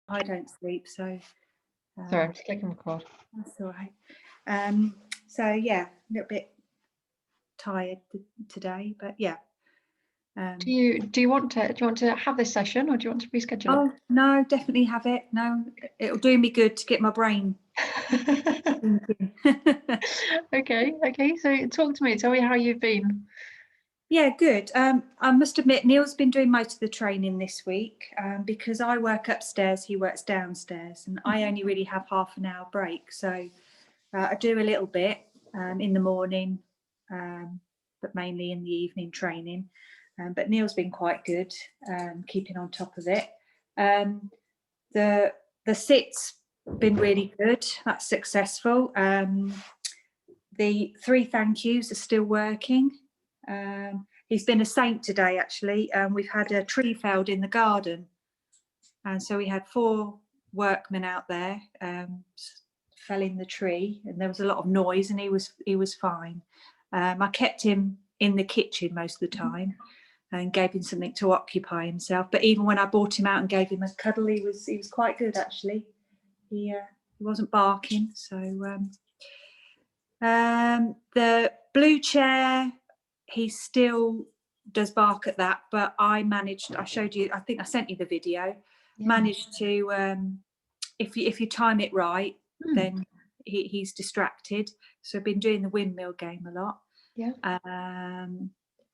I don't sleep, so Sorry, I'm just clicking record. that's all right. So yeah, a little bit tired today, but yeah. Do you want to have this session, or do you want to reschedule Oh no, definitely have it. No, it'll do me good to get my brain it? thinking. Okay. So talk to me. Tell me how you've been. Yeah, good. I must admit, Neil's been doing most of the training this week because I work upstairs, he works downstairs, and I only really have half an hour break. So I do a little bit in the morning, but mainly in the evening training. But Neil's been quite good, keeping on top of it. The sit's been really good. That's successful. The 3 thank yous are still working. He's been a saint today, actually. We've had a tree felled in the garden, and so we had 4 workmen out there felling the tree, and there was a lot of noise, and he was fine. I kept him in the kitchen most of the time and gave him something to occupy himself. But even when I brought him out and gave him a cuddle, he was quite good, actually. He wasn't barking. So the blue chair, he still does bark at that, but I showed you, I think I sent you the video. Managed to if you time it right, then he's distracted. So I've been doing the windmill game a lot.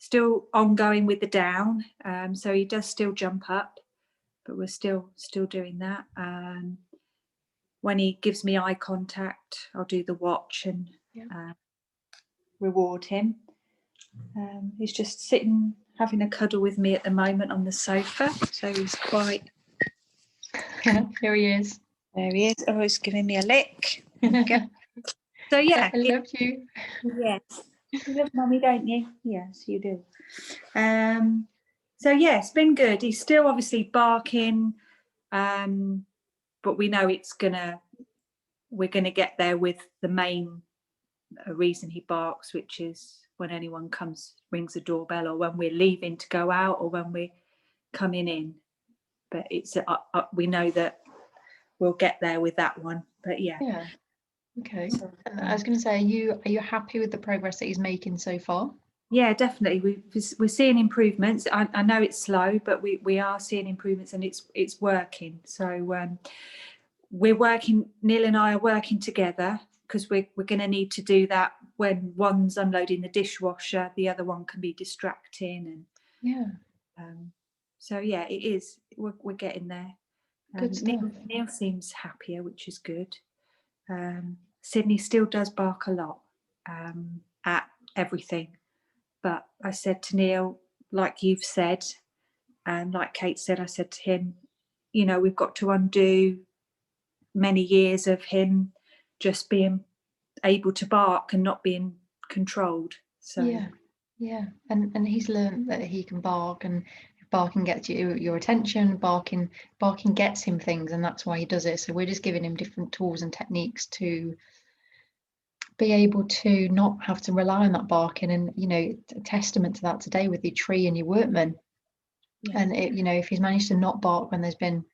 Still ongoing with the down, so he does still jump up, but we're still doing that. When he gives me eye contact, I'll do the watch and reward him. He's just sitting having a cuddle with me at the moment on the sofa, so he's quite Here he is. There he is. Oh, he's giving me a lick. So yeah, I love you. Yes, you love mummy, don't you? Yes, you do. So yeah, it's been good. He's still obviously barking, but we know we're gonna get there with the main reason he barks, which is when anyone rings the doorbell, or when we're leaving to go out, or when we're coming in. But it's we know that we'll get there with that one. But yeah. Okay. And I was going to say, are you happy with the progress that he's making so far? Yeah, definitely. We're seeing improvements. I know it's slow, but we are seeing improvements, and it's working. So we're working. Neil and I are working together, because we're going to need to do that when one's unloading the dishwasher, the other one can be distracting, and so yeah, it is. We're getting there. Good stuff. Neil seems happier, which is good. Sydney still does bark a lot at everything, but I said to Neil, like you've said, and like Kate said, I said to him, we've got to undo many years of him just being able to bark and not being controlled. So yeah, and he's learned that he can bark, and barking gets your attention. Barking gets him things, and that's why he does it. So we're just giving him different tools and techniques to be able to not have to rely on that barking. And a testament to that today with your tree and your workmen. And if he's managed to not bark when there's been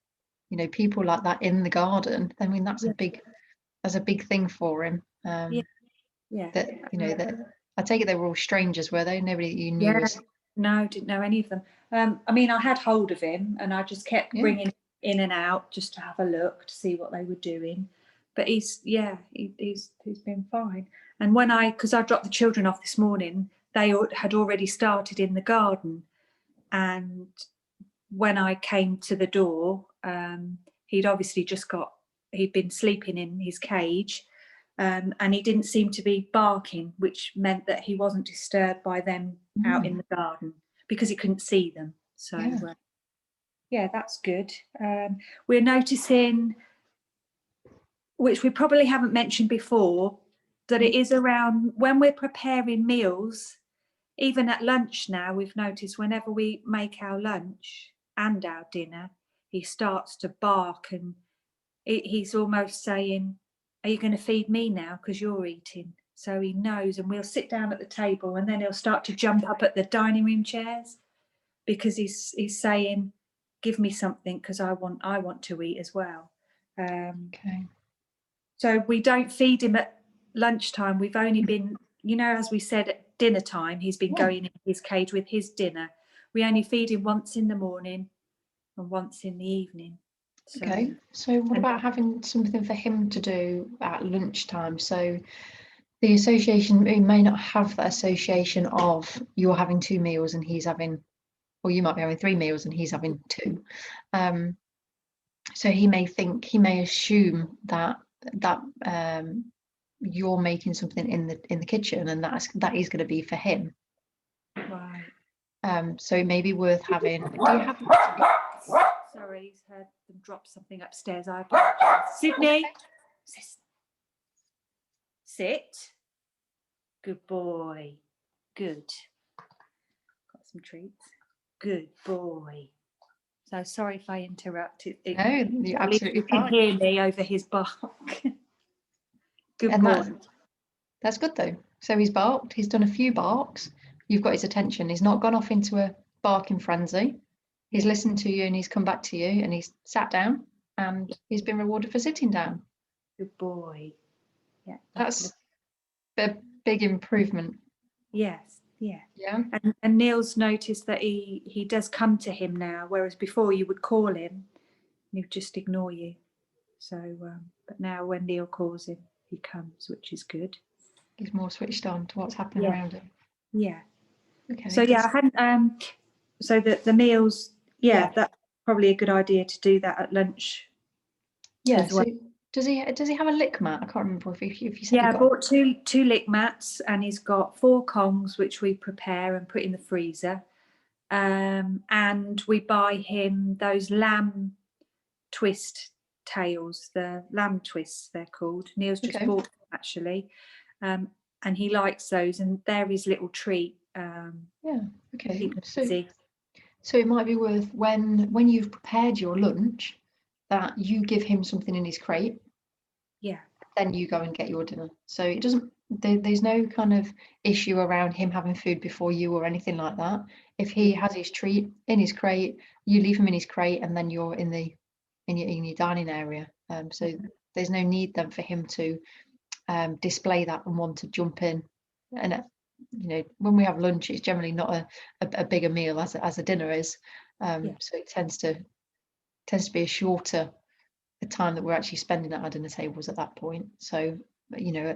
people like that in the garden, I mean that's a big thing for him. That I take it they were all strangers, were they? Nobody you knew was. No, didn't know any of them. I mean, I had hold of him, and I just kept bringing in and out just to have a look to see what they were doing. But he's been fine. And because I dropped the children off this morning, they had already started in the garden. And when I came to the door, he'd obviously he'd been sleeping in his cage, and he didn't seem to be barking, which meant that he wasn't disturbed by them out in the garden, because he couldn't see them. So yeah, that's good. We're noticing, which we probably haven't mentioned before, that it is around when we're preparing meals, even at lunch now, we've noticed whenever we make our lunch and our dinner, he starts to bark, and he's almost saying, are you going to feed me now because you're eating? So he knows, and we'll sit down at the table, and then he'll start to jump up at the dining room chairs, because he's saying, give me something because I want to eat as well. Okay. So we don't feed him at lunchtime. We've only been, as we said, at dinner time, he's been Yeah. going in his cage with his dinner. We only feed him once in the morning and once in the evening. So, Okay. So what and about having something for him to do at lunchtime? So the association, he may not have that association of you're having 2 meals and he's having, or you might be having 3 meals and he's having 2. So he may assume that you're making something in the kitchen, and that is going to be for him. right. So it may be worth having. Do you have? Sorry, he's heard them drop something upstairs. I apologise. Sydney, sit. Good boy. Good. Got some treats. Good boy. So sorry if I interrupted. No, you're absolutely You can fine. hear me over his bark. Good And boy. that's good though. So he's barked. He's done a few barks. You've got his attention. He's not gone off into a barking frenzy. He's listened to you and he's come back to you and he's sat down and he's been rewarded for sitting down. Good boy. Yeah. That's a big improvement. Yes. Yeah. Yeah. And Neil's noticed that he does come to him now, whereas before you would call him and he'd just ignore you. So, but now when Neil calls him, he comes, which is good. He's more switched on to what's happening around him. Yeah. Okay. So yeah, I hadn't. So the meals. Yeah, that's probably a good idea to do that at lunch. Yeah. As well. So does he have a lick mat? I can't remember if you said. Yeah, I bought two lick mats, and he's got 4 Kongs which we prepare and put in the freezer. And we buy him those lamb twist tails, the lamb twists they're called. Neil's just bought them actually, and he likes those, and they're his little treat. Yeah. Okay. So it might be worth when you've prepared your lunch that you give him something in his crate. Yeah. Then you go and get your dinner. So it doesn't. There's no kind of issue around him having food before you or anything like that. If he has his treat in his crate, you leave him in his crate, and then you're in your dining area. So there's no need then for him to display that and want to jump in. And when we have lunch, it's generally not a bigger meal as a dinner is. So it tends to be a shorter the time that we're actually spending at our dinner tables at that point. So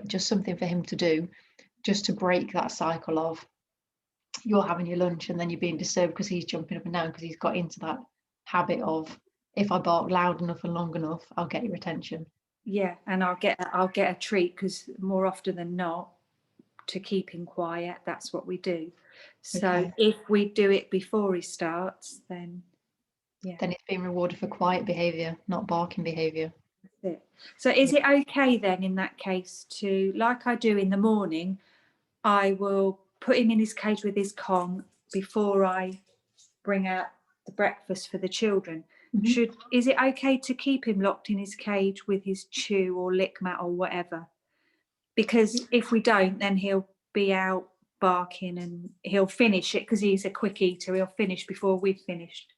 just something for him to do, just to break that cycle of you're having your lunch and then you're being disturbed because he's jumping up and down because he's got into that habit of, if I bark loud enough and long enough, I'll get your attention. Yeah, and I'll get a treat, because more often than not, to keep him quiet, that's what we do. So if we do it before he starts, then it's being rewarded for quiet behaviour, not barking behaviour. That's it. So is it okay then in that case to, like I do in the morning, I will put him in his cage with his Kong before I bring out the breakfast for the children? Is it okay to keep him locked in his cage with his chew or lick mat or whatever? Because if we don't, then he'll be out barking and he'll finish it, because he's a quick eater. He'll finish before we've finished.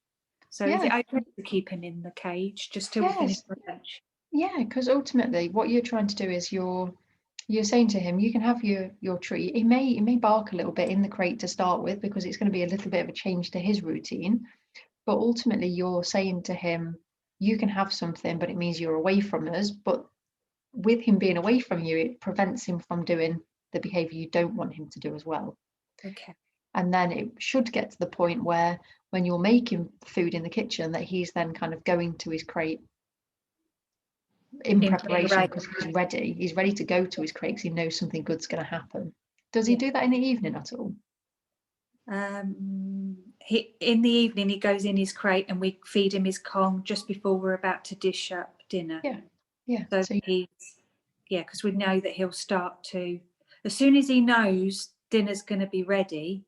So is it okay to keep him in the cage just till we finish our lunch? Yeah, because ultimately what you're trying to do is you're saying to him, you can have your treat. He may bark a little bit in the crate to start with because it's going to be a little bit of a change to his routine. But ultimately you're saying to him, you can have something, but it means you're away from us. But with him being away from you, it prevents him from doing the behaviour you don't want him to do as well. Okay. And then it should get to the point where when you're making food in the kitchen, that he's then kind of going to his crate in preparation because he's ready to go to his crate because he knows something good's going to happen. Does he do that in the evening at all? In the evening he goes in his crate and we feed him his Kong just before we're about to dish up dinner. So because we know that he'll start to, as soon as he knows dinner's going to be ready,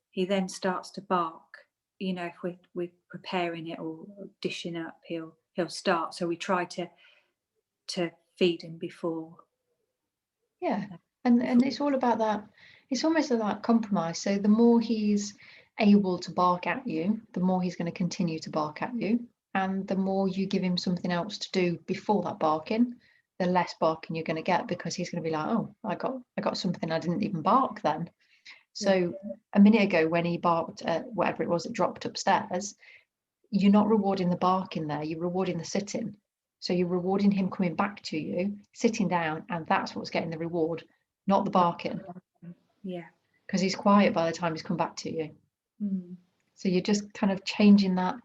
he then starts to bark. If we're preparing it or dishing up, he'll start. So we try to feed him before. And it's all about that. It's almost like that compromise. So the more he's able to bark at you, the more he's going to continue to bark at you. And the more you give him something else to do before that barking, the less barking you're going to get, because he's going to be like, oh, I got something, I didn't even bark then. So a minute ago, when he barked at whatever it was that dropped upstairs, you're not rewarding the barking there, you're rewarding the sitting. So you're rewarding him coming back to you, sitting down, and that's what's getting the reward, not the barking. Yeah. Because he's quiet by the time he's come back to you. Mm. So you're just kind of changing that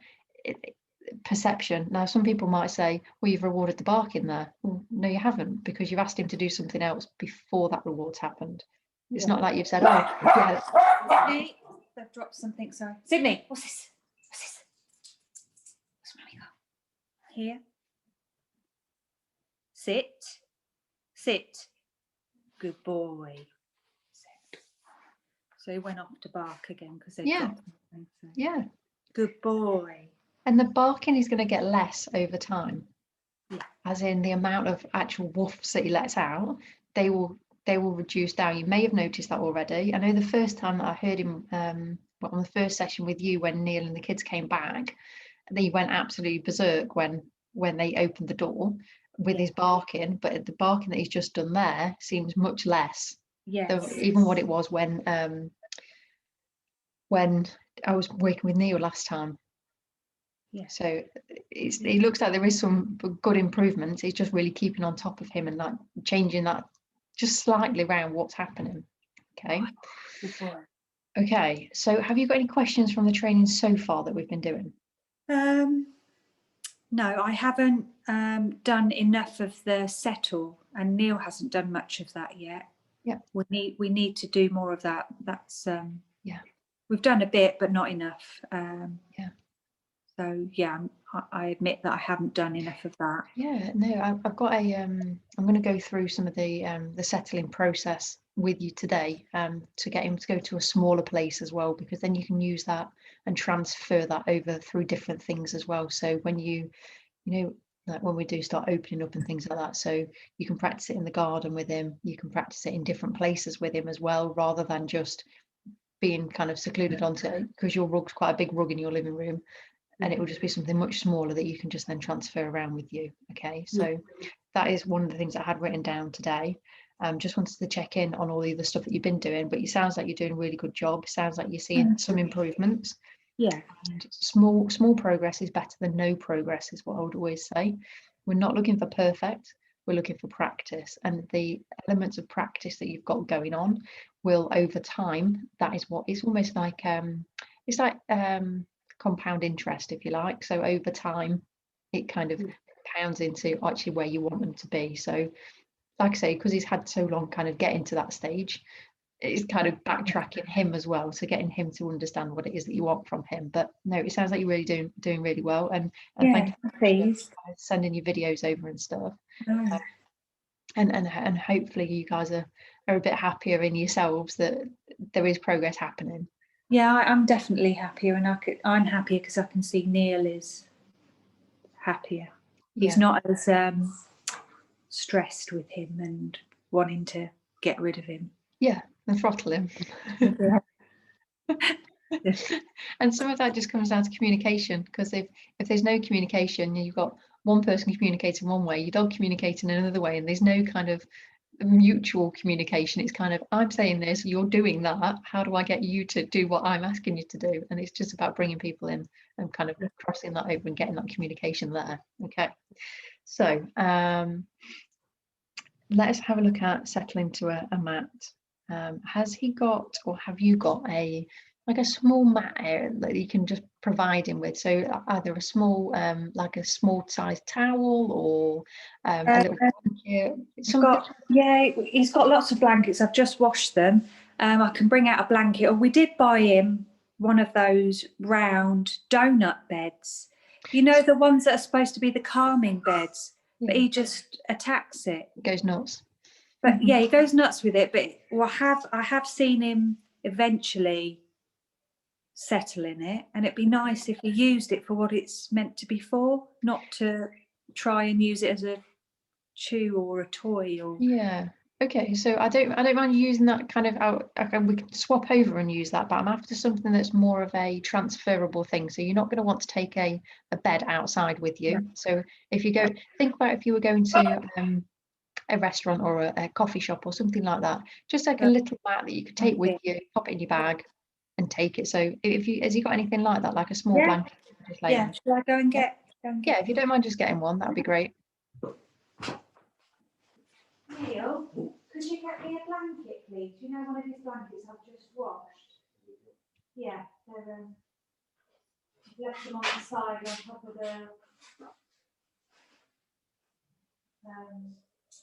perception. Now, some people might say, well, you've rewarded the barking there. Well, no, you haven't, because you've asked him to do something else before that reward's happened. It's not like you've said, oh, yeah. Sydney, they've dropped something, sorry. Sydney, what's this? What's this? What's Mummy got? Here. Sit. Sit. Good boy. Sit. So he went off to bark again because they dropped something. So. Yeah. Good boy. And the barking is going to get less over time. Yeah. As in the amount of actual woofs that he lets out, they will reduce down. You may have noticed that already. I know the first time that I heard him on the first session with you, when Neil and the kids came back, he went absolutely berserk when they opened the door with his barking, but the barking that he's just done there seems much less. Yes. Even what it was when I was working with Neil last time. Yeah. So it looks like there is some good improvements. He's just really keeping on top of him and like changing that just slightly around what's happening. Okay. Okay. So have you got any questions from the training so far that we've been doing? No, I haven't done enough of the settle, and Neil hasn't done much of that yet. Yeah. We need to do more of that. That's yeah. We've done a bit, but not enough. Yeah. So yeah, I admit that I haven't done enough of that. Yeah, no, I've got a I'm going to go through some of the settling process with you today to get him to go to a smaller place as well, because then you can use that and transfer that over through different things as well. So when you know, like when we do start opening up and things like that, so you can practice it in the garden with him, you can practice it in different places with him as well, rather than just being kind of secluded onto it, because your rug's quite a big rug in your living room. And it will just be something much smaller that you can just then transfer around with you. Okay, so that is one of the things I had written down today. Just wanted to check in on all the other stuff that you've been doing, but it sounds like you're doing a really good job. It sounds like you're seeing some improvements. Yeah. And small progress is better than no progress, is what I would always say. We're not looking for perfect, we're looking for practice. And the elements of practice that you've got going on will, over time, that is what is almost like compound interest, if you like. So over time it kind of pounds into actually where you want them to be. So like I say, because he's had so long kind of getting to that stage, it's kind of backtracking him as well, so getting him to understand what it is that you want from him. But no, it sounds like you're really doing really well, and thank you for sending your videos over and stuff. And hopefully you guys are a bit happier in yourselves that there is progress happening. Yeah, I'm definitely happier, and I'm happier because I can see Neil is happier. He's not as stressed with him and wanting to get rid of him. Yeah, and throttle him. And some of that just comes down to communication, because if there's no communication, you've got one person communicating one way, your dog communicating another way, and there's no kind of mutual communication. It's kind of, I'm saying this, you're doing that, how do I get you to do what I'm asking you to do? And it's just about bringing people in and kind of crossing that over and getting that communication there. Okay, so let's have a look at settling to a mat. Has he got, or have you got a small mat area that you can just provide him with? So either a small like a small sized towel, or a little blanket, he's got lots of blankets. I've just washed them. I can bring out a blanket, or we did buy him one of those round donut beds, you know, the ones that are supposed to be the calming beds, but he just attacks it. It goes nuts. But yeah, he goes nuts with it. But I have seen him eventually settle in it, and it'd be nice if he used it for what it's meant to be for, not to try and use it as a chew or a toy. Or yeah, Okay, so I don't mind using that kind of out. Okay, we can swap over and use that, but I'm after something that's more of a transferable thing. So you're not going to want to take a bed outside with No. you. So if you go, think about if you were going to a restaurant or a coffee shop or something like that, just like a Right. little mat that you could take with Okay. you, pop it in your bag and take it. So if you, has you got anything like that, like a small Yeah. blanket you can just lay Yeah. on? Shall I go and Yeah. go and Yeah, get if you don't mind just getting one, that'd be great. Neil, could you get me a blanket, please? Do you know one of these blankets I've just washed? Yeah, they're left them on the side on top of the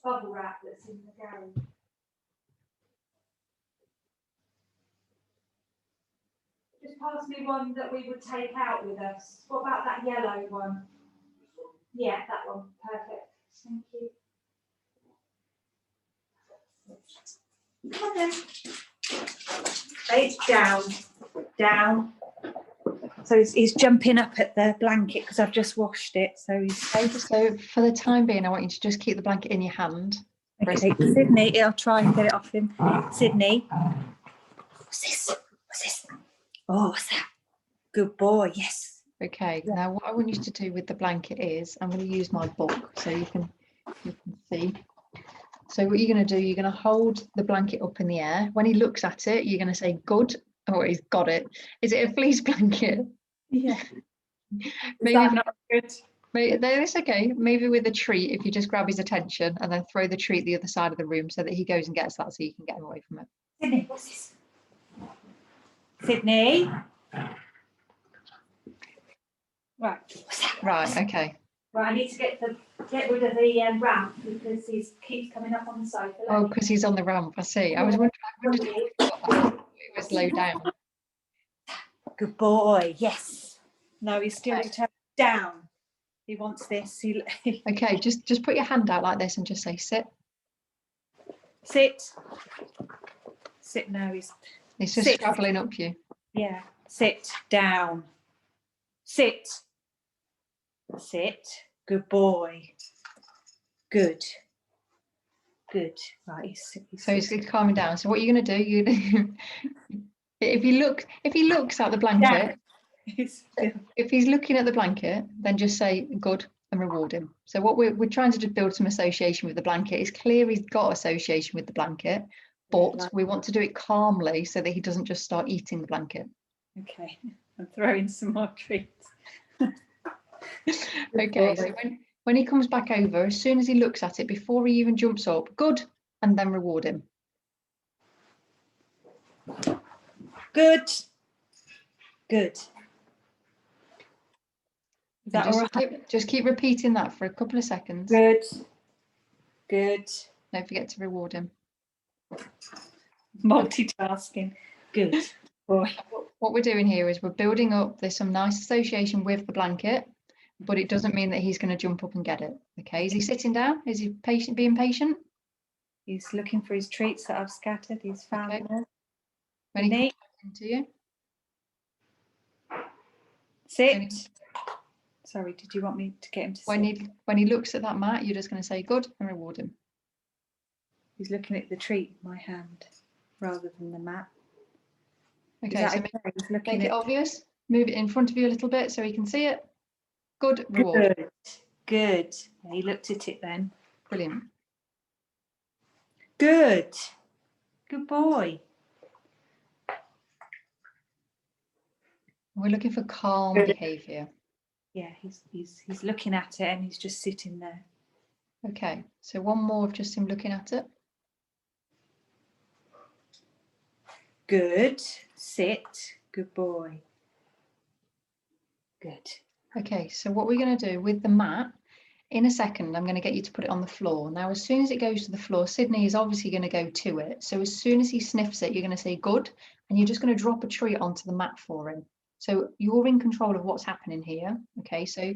bubble wrap that's in the garage. Just pass me one that we would take out with us. What about that yellow one? Yeah, that one. Perfect. Thank you. Come on then. Hey, down, down. So he's jumping up at the blanket because I've just washed it. So he's Okay, so for the time being, I want you to just keep the blanket in your hand. okay. Sydney, I'll try and get it off him. Sydney, what's this? What's this? Oh, what's that? Good boy. Yes. Okay, now what I want you to do with the blanket is I'm going to use my book so you can see. So what you're going to do, you're going to hold the blanket up in the air. When he looks at it, you're going to say good. Oh, he's got it. Is it a fleece blanket? Yeah. Maybe Is that not good? no, it's okay. Maybe with a treat, if you just grab his attention and then throw the treat the other side of the room so that he goes and gets that so you can get him away from it. Sydney, what's this? Sydney. Right. What's that? Right, okay. Right, I need to get rid of the ramp because he keeps coming up on the sofa. Oh, because he's on the ramp, I see. I was wondering how it was low down. Good boy, yes. No, he's still Okay. turned down. He wants this. Okay, just put your hand out like this and just say sit. Sit. Sit now. He's just sit. scrabbling up you. Yeah. Sit down. Sit. Sit. Good boy. Good. Good. Right. So he's calming down. So what you're going to do, you if he looks at the blanket, if he's looking at the blanket, then just say good and reward him. So what we're trying to just build some association with the blanket. It's clear he's got association with the blanket, but we want to do it calmly so that he doesn't just start eating the blanket. Okay, I'm throwing some more treats. Okay, so when he comes back over, as soon as he looks at it, before he even jumps up, good, and then reward him. Good. Good. Is that all right? Just keep repeating that for a couple of seconds. Good. Good. Don't forget to reward him. Multitasking. Good boy. What we're doing here is we're building up, there's some nice association with the blanket, but it doesn't mean that he's going to jump up and get it. Okay, is he sitting down? Is he being patient? He's looking for his treats that I've scattered. He's found them. When he comes into you. Sit. Sorry, did you want me to get him to sit? When he looks at that mat, you're just going to say good and reward him. He's looking at the treat in my hand rather than the mat. Okay, so make it obvious. Move it in front of you a little bit so he can see it. Good, reward. Good. Good. He looked at it then. Brilliant. Good. Good boy. We're looking for calm behaviour. Yeah, he's looking at it and he's just sitting there. Okay, so one more of just him looking at it. Good. Sit. Good boy. Good. Okay, so what we're going to do with the mat, in a second, I'm going to get you to put it on the floor. Now, as soon as it goes to the floor, Sydney is obviously going to go to it. So as soon as he sniffs it, you're going to say good, and you're just going to drop a treat onto the mat for him. So you're in control of what's happening here. Okay, so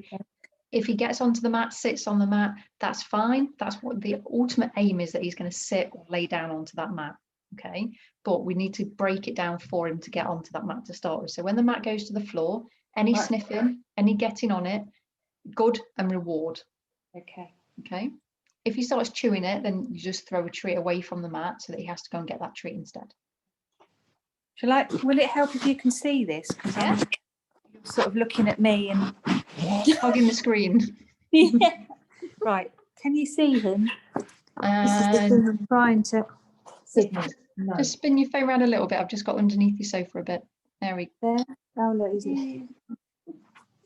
if he gets onto the mat, sits on the mat, that's fine. That's what the ultimate aim is, that he's going to sit or lay down onto that mat. Okay, but we need to break it down for him to get onto that mat to start with. So when the mat goes to the floor, any sniffing, any getting on it, good and reward. Okay. Okay. If he starts chewing it, then you just throw a treat away from the mat so that he has to go and get that treat instead. Will it help if you can see this? Because I'm sort of looking at me and Hugging the screen. yeah. Right. Can you see him? This is the thing I'm trying to. Sydney. No. Just spin your phone around a little bit. I've just got underneath your sofa a bit. There we go. There. Oh look, he's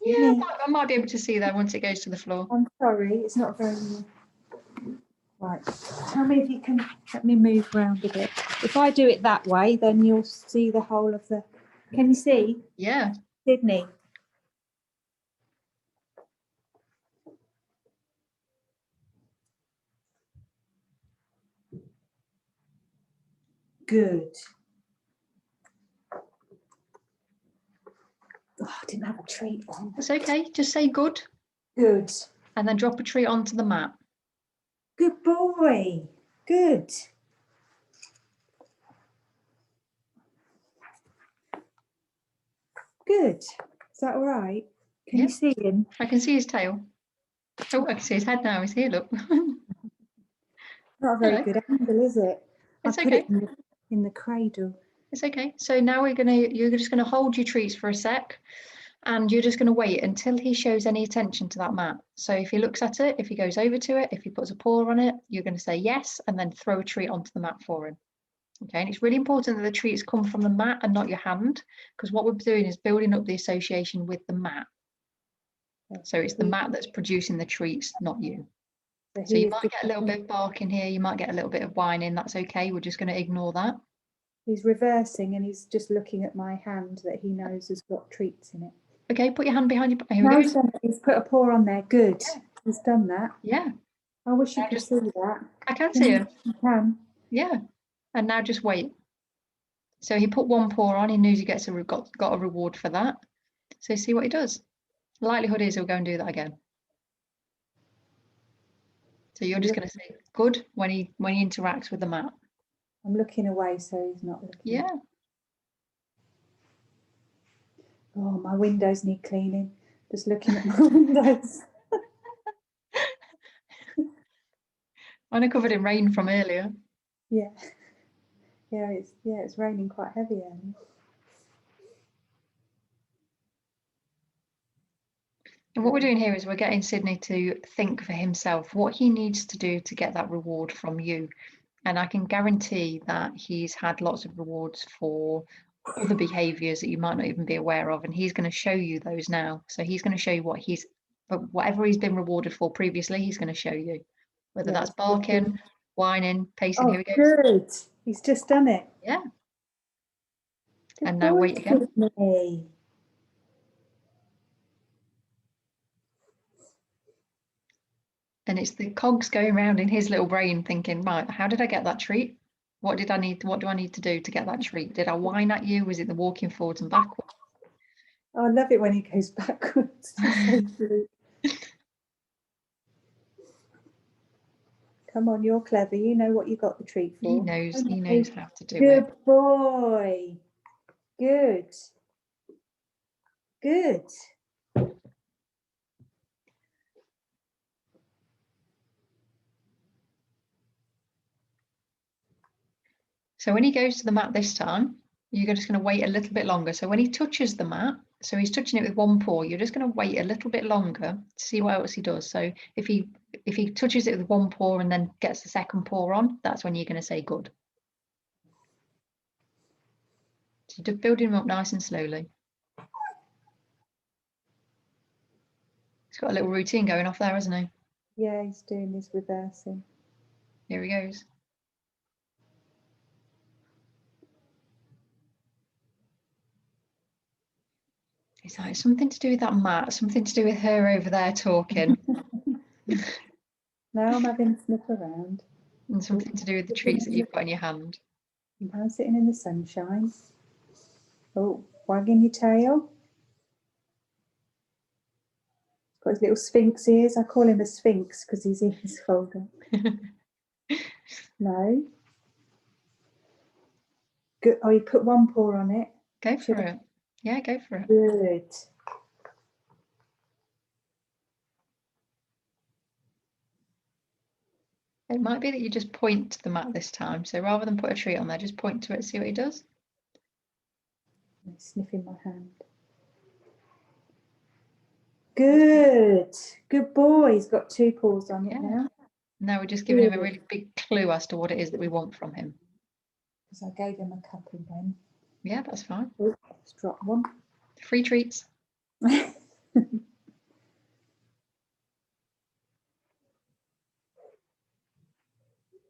Yeah, I might be able to see that once it goes to the floor. I'm sorry, it's not very. Right. Tell me if you can let me move around a bit. If I do it that way, then you'll see the whole of the. Can you see? Yeah. Sydney. Good. Oh, I didn't have a treat then. That's okay. Just say good. Good. And then drop a treat onto the mat. Good boy. Good. Good. Is that all right? Can you see him? I can see his tail. Oh, I can see his head now. He's here, look. Not a very good angle, is it? It's I put okay. it in the cradle. It's okay. So now you're just gonna hold your treats for a sec, and you're just gonna wait until he shows any attention to that mat. So if he looks at it, if he goes over to it, if he puts a paw on it, you're gonna say yes, and then throw a treat onto the mat for him. Okay, and it's really important that the treats come from the mat and not your hand, because what we're doing is building up the association with the mat. So it's the mat that's producing the treats, not you. So you might get a little bit of barking here, you might get a little bit of whining, that's okay, we're just going to ignore that. He's reversing and he's just looking at my hand that he knows has got treats in it. Okay, put your hand behind your. Here we go. He's put a paw on there. Good. Yeah. He's done that. Yeah. I wish you could see that. I can see him. You can. Yeah. And now just wait. So he put one paw on. He knows he got a reward for that. So see what he does. The likelihood is he'll go and do that again. So you're just going to say good when he interacts with the mat. I'm looking away, so he's not looking. Yeah. Oh, my windows need cleaning. Just looking at my windows. Mine are covered in rain from earlier. Yeah. It's raining quite heavy. And what we're doing here is we're getting Sydney to think for himself what he needs to do to get that reward from you. And I can guarantee that he's had lots of rewards for other behaviours that you might not even be aware of. And he's going to show you those now. So he's going to show you whatever he's been rewarded for previously, he's going to show you. Whether that's barking, whining, pacing. Here we go. Good. He's just done it. Yeah. And now wait again. And it's the cogs going around in his little brain thinking, right, how did I get that treat? What do I need to do to get that treat? Did I whine at you? Was it the walking forwards and backwards? Oh, I love it when he goes backwards. Come on, you're clever. You know what you got the treat for. He knows how to do it. Good boy. Good. Good. So when he goes to the mat this time, you're just going to wait a little bit longer. So when he touches the mat, so he's touching it with one paw, you're just going to wait a little bit longer to see what else he does. So if he touches it with one paw and then gets the second paw on, that's when you're going to say good. So just building him up nice and slowly. He's got a little routine going off there, hasn't he? Yeah, he's doing his reversing. Here he goes. It's like something to do with that mat, something to do with her over there talking. Now I'm having a sniff around. And something to do with the treats that you've got in your hand. And now sitting in the sunshine. Oh, wagging your tail. Got his little sphinx ears. I call him a sphinx because his ears fold up. No. Good. Oh, you put one paw on it. Go for it. Yeah, go for it. Good. It might be that you just point to the mat this time. So rather than put a treat on there, just point to it, see what he does. He's sniffing my hand. Good. Good boy. He's got 2 paws on it now. Now we're just giving him a really big clue as to what it is that we want from him. Because I gave him a couple then. Yeah, that's fine. Oh, let's drop one. Free treats.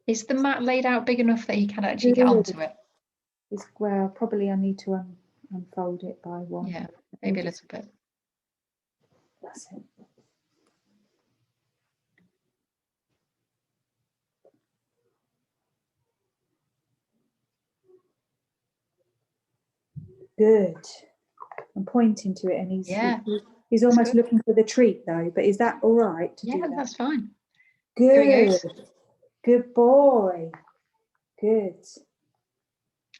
Is the mat laid out big enough that he can actually get onto it? Well, probably I need to unfold it by one. Yeah, maybe a little bit. That's it. Good. I'm pointing to it, and he's almost looking for the treat though. But is that all right to do that? Yeah, that's fine. Good. Good boy. Good.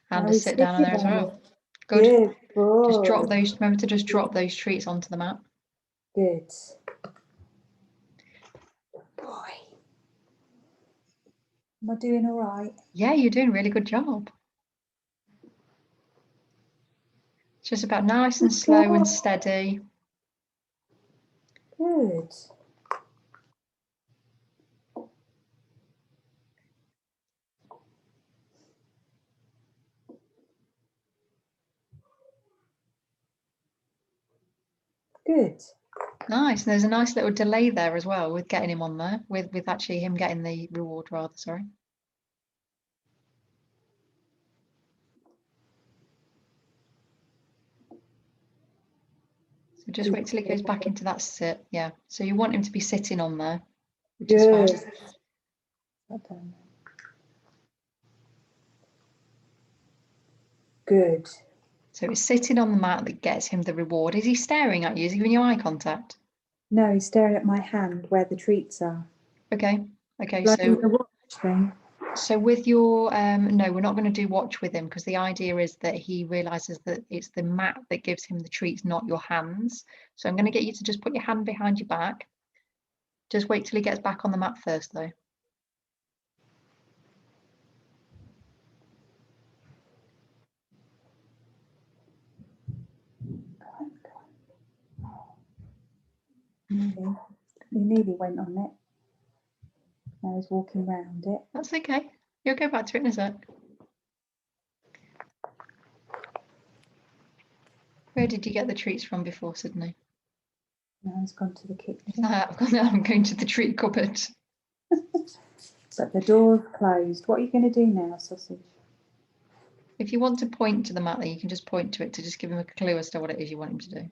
And just sit down on there as well. Good. Good boy. Just drop those. Remember to just drop those treats onto the mat. Good. Good boy. Am I doing all right? Yeah, you're doing a really good job. It's just about nice and slow and steady. Good. Good. Nice. And there's a nice little delay there as well with getting him on there, with actually him getting the reward rather, sorry. So just wait till he goes back into that sit. Yeah. So you want him to be sitting on there, which is fine. Good. So it's sitting on the mat that gets him the reward. Is he staring at you? Is he giving you eye contact? No, he's staring at my hand where the treats are. Okay. Okay. Like the watch thing. So with your no, we're not going to do watch with him because the idea is that he realizes that it's the mat that gives him the treats, not your hands. So I'm going to get you to just put your hand behind your back. Just wait till he gets back on the mat first though. He nearly went on it. Now he's walking around it. That's okay. You'll go back to it in a sec. Where did you get the treats from before, Sydney? Now he's gone to the kitchen. I'm going to the treat cupboard. But the door's closed. What are you going to do now, Sausage? If you want to point to the mat, then you can just point to it to just give him a clue as to what it is you want him to do.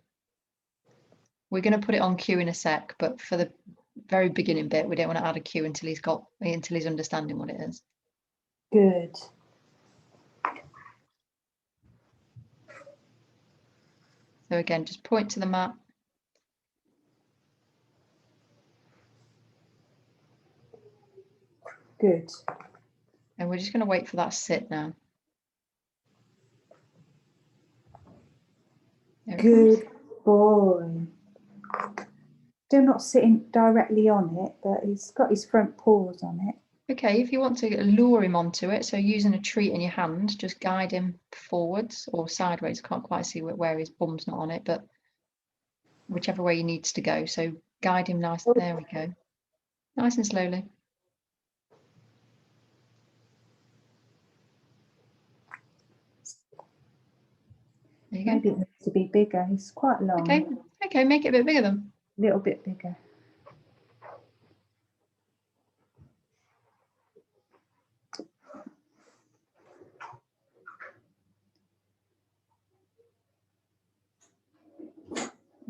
We're going to put it on cue in a sec, but for the very beginning bit, we don't want to add a cue until he's understanding what it is. Good. So again, just point to the mat. Good. And we're just going to wait for that sit now. Good boy. Still not sitting directly on it, but he's got his front paws on it. Okay, if you want to lure him onto it, so using a treat in your hand, just guide him forwards or sideways. Can't quite see where his bum's not on it, but whichever way he needs to go. So guide him nice. There we go. Nice and slowly. There you go. Maybe it needs to be bigger. He's quite long. Okay, okay, make it a bit bigger then. A little bit bigger.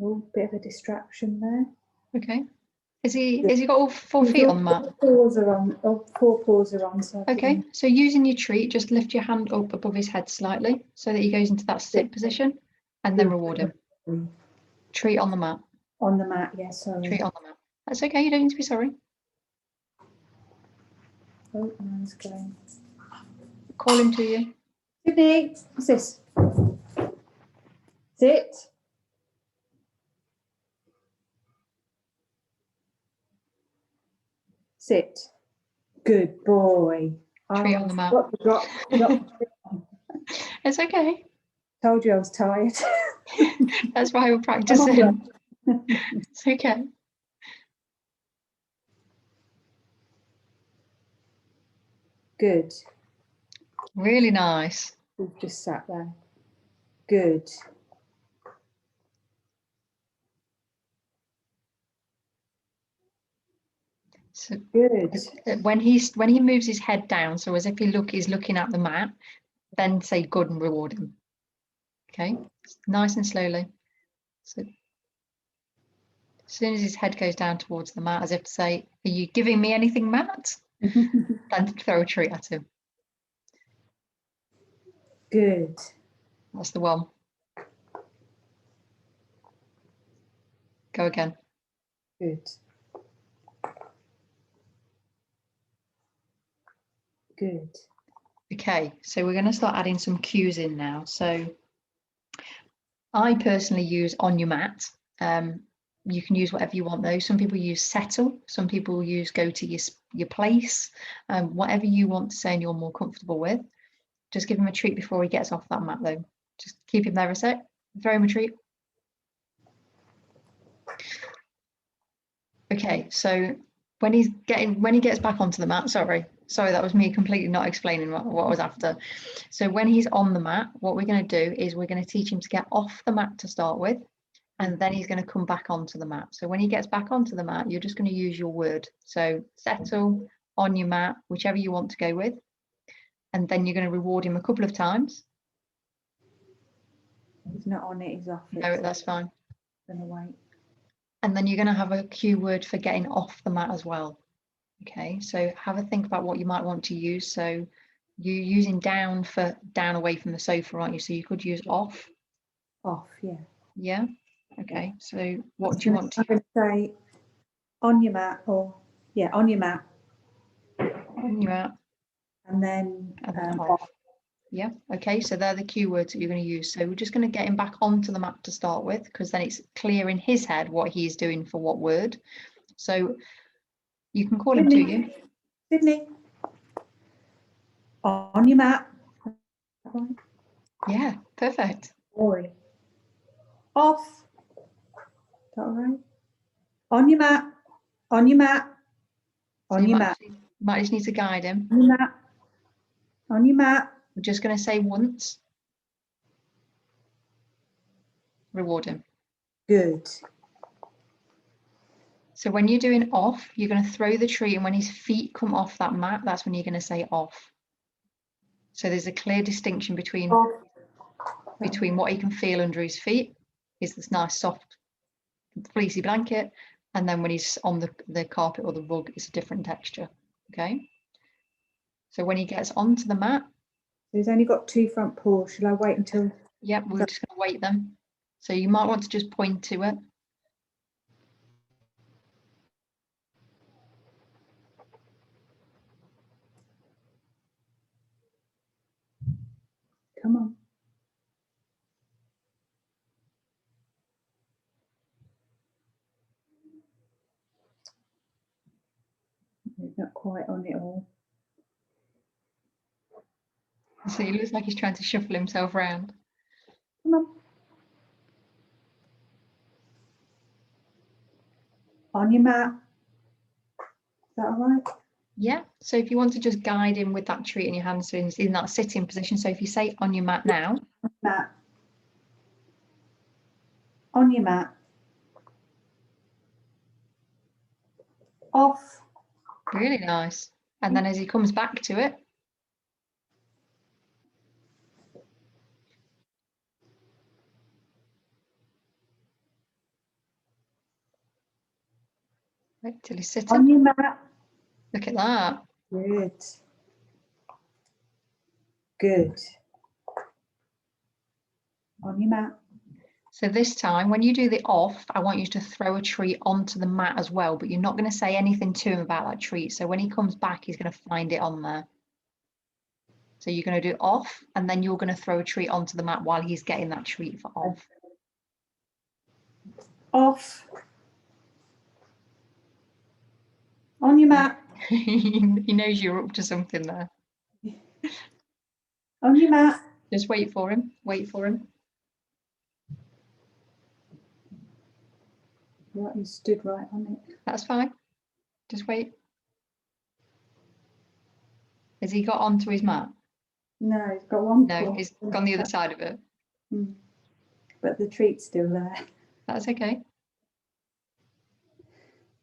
Oh, bit of a distraction there. Okay. Has he got all 4 feet on the mat? 4 paws are on. Oh, 4 paws are on. So okay, so using your treat, just lift your hand up above his head slightly so that he goes into that sit position and then reward him. Treat on the mat. On the mat, yes, yeah, sorry. Treat on the mat. That's okay, you don't need to be sorry. Oh, mine's going. Call him to you. Sydney, what's this? Sit. Sit. Good boy. Treat on the mat. Drop. It's okay. Told you I was tired. That's why we're practicing. It's okay. Good. Really nice. We've just sat there. Good. So Good. when he moves his head down, so as if he's looking at the mat, then say good and reward him. Okay, nice and slowly. So as soon as his head goes down towards the mat, as if to say, "Are you giving me anything, Matt?" Then throw a treat at him. Good. That's the one. Go again. Good. Good. Okay, so we're going to start adding some cues in now. So I personally use on your mat. You can use whatever you want though. Some people use settle, some people use go to your place, whatever you want to say and you're more comfortable with. Just give him a treat before he gets off that mat though. Just keep him there a sec, throw him a treat. Okay, so when he gets back onto the mat, sorry, that was me completely not explaining what I was after. So when he's on the mat, what we're going to do is we're going to teach him to get off the mat to start with, and then he's going to come back onto the mat. So when he gets back onto the mat, you're just going to use your word. So settle, on your mat, whichever you want to go with, and then you're going to reward him a couple of times. He's not on it, he's off it. No, that's fine. Gonna wait. And then you're going to have a cue word for getting off the mat as well. Okay, so have a think about what you might want to use. So you're using down for down away from the sofa, aren't you? So you could use off. Off, yeah. Yeah. Okay, so what do you want to? I'm going to say on your mat, or yeah, on your mat. On your mat. And then off. Yeah, okay, so they're the cue words that you're going to use. So we're just going to get him back onto the mat to start with, because then it's clear in his head what he's doing for what word. So you can call him to you. Sydney, on your mat. Yeah, perfect. Boy. Off. Is that all right? On your mat. On your mat. On your mat. Might just need to guide him. On your mat. On your mat. We're just going to say once. Reward him. Good. So when you're doing off, you're going to throw the treat, and when his feet come off that mat, that's when you're going to say off. So there's a clear distinction between what he can feel under his feet, is this nice soft fleecy blanket, and then when he's on the carpet or the rug, it's a different texture. Okay, so when he gets onto the mat, he's only got 2 front paws. Shall I wait until? Yep, we're just going to wait them. So you might want to just point to it. Come on. He's not quite on it all. So he looks like he's trying to shuffle himself around. Come on. On your mat. Is that all right? Yeah, so if you want to just guide him with that treat in your hand, so he's in that sitting position. So if you say on your mat now. Mat. On your mat. Off. Really nice. And then as he comes back to it. Wait till he's sitting. On your mat. Look at that. Good. Good. On your mat. So this time, when you do the off, I want you to throw a treat onto the mat as well, but you're not going to say anything to him about that treat. So when he comes back, he's going to find it on there. So you're going to do off, and then you're going to throw a treat onto the mat while he's getting that treat for off. Off. On your mat. He knows you're up to something there. On your mat. Just wait for him. Wait for him. Right, he stood right on it. That's fine. Just wait. Has he got onto his mat? No, he's got one No, paw. he's gone the other side of it. But the treat's still there. That's okay.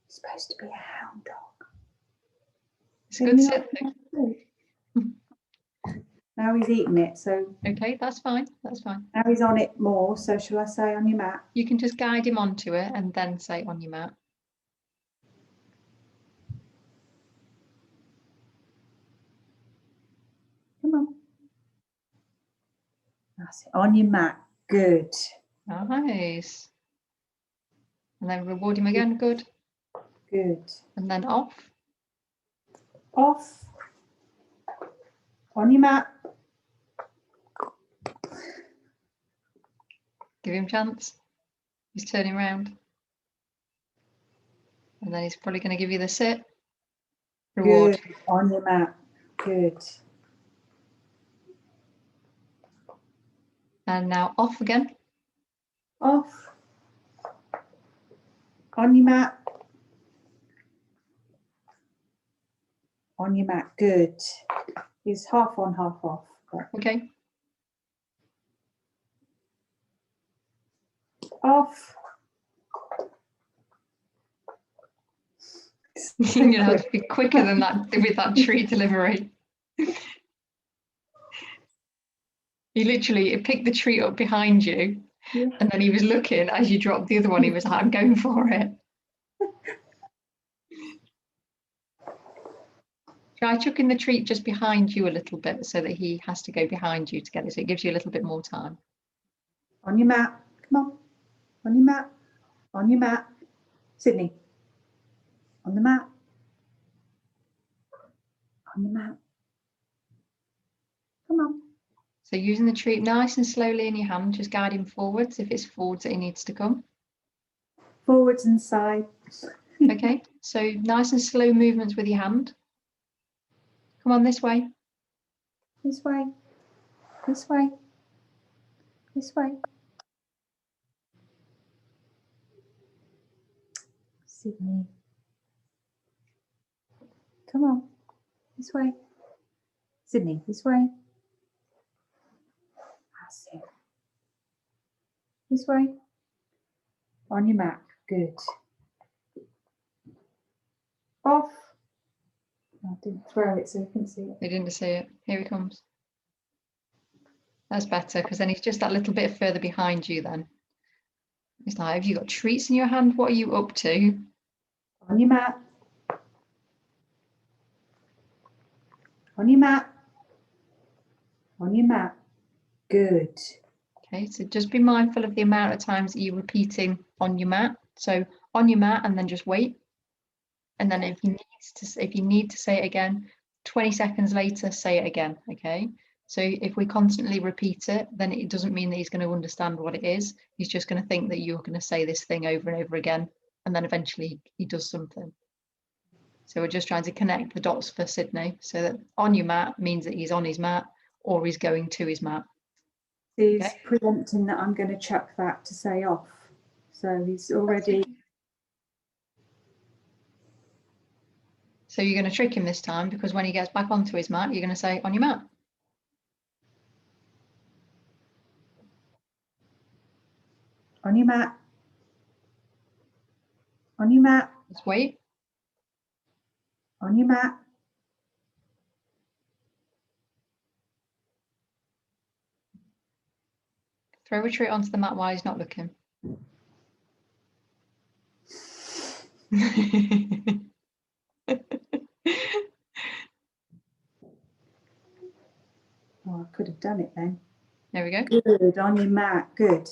It's supposed to be a hound dog. It's a good sit though. Now he's eating it, so Okay, that's fine. That's fine. now he's on it more. So shall I say on your mat? You can just guide him onto it and then say on your mat. Come on. That's it. On your mat. Good. Nice. And then reward him again. Good. Good. And then off. Off. On your mat. Give him a chance. He's turning around. And then he's probably going to give you the sit. Reward. Good. On your mat. Good. And now off again. Off. On your mat. On your mat. Good. He's half on, half off. But Okay. off. You're going to have to be quicker than that with that treat delivery. He literally picked the treat up behind you, Yeah. and then he was looking as you dropped the other one. He was like, I'm going for it. Try chucking the treat just behind you a little bit so that he has to go behind you to get it. So it gives you a little bit more time. On your mat. Come on. On your mat. On your mat. Sydney. On the mat. On your mat. Come on. So using the treat nice and slowly in your hand, just guide him forwards if it's forwards that he needs to come. Forwards and sides. Okay, so nice and slow movements with your hand. Come on, this way. This way. This way. This way. Sydney. Come on. This way. Sydney, this way. That's it. This way. On your mat. Good. Off. I didn't throw it so you can see it. They didn't see it. Here he comes. That's better because then he's just that little bit further behind you then. It's like, have you got treats in your hand? What are you up to? On your mat. On your mat. On your mat. Good. Okay, so just be mindful of the amount of times that you're repeating on your mat. So on your mat and then just wait. And then if you need to say it again, 20 seconds later, say it again, okay? So if we constantly repeat it, then it doesn't mean that he's going to understand what it is. He's just going to think that you're going to say this thing over and over again, and then eventually he does something. So we're just trying to connect the dots for Sydney, so that on your mat means that he's on his mat or he's going to his mat. He's Okay. preempting that I'm going to chuck that to say off. So he's already... So you're going to trick him this time, because when he gets back onto his mat, you're going to say on your mat. On your mat. On your mat. Just wait. On your mat. Throw a treat onto the mat while he's not looking. Oh, I could have done it then. There we go. Good. On your mat. Good.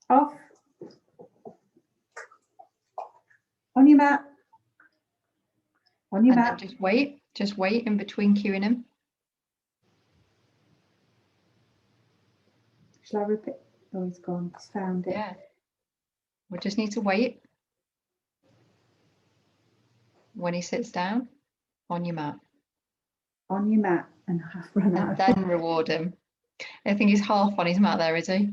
Off. On your mat. On your And mat. then just wait in between cueing him. Shall I repeat? Oh, he's gone. He's found it. Yeah. We just need to wait when he sits down on your mat. On your mat, and I've run And out. then reward him. I think he's half on his mat there, is he?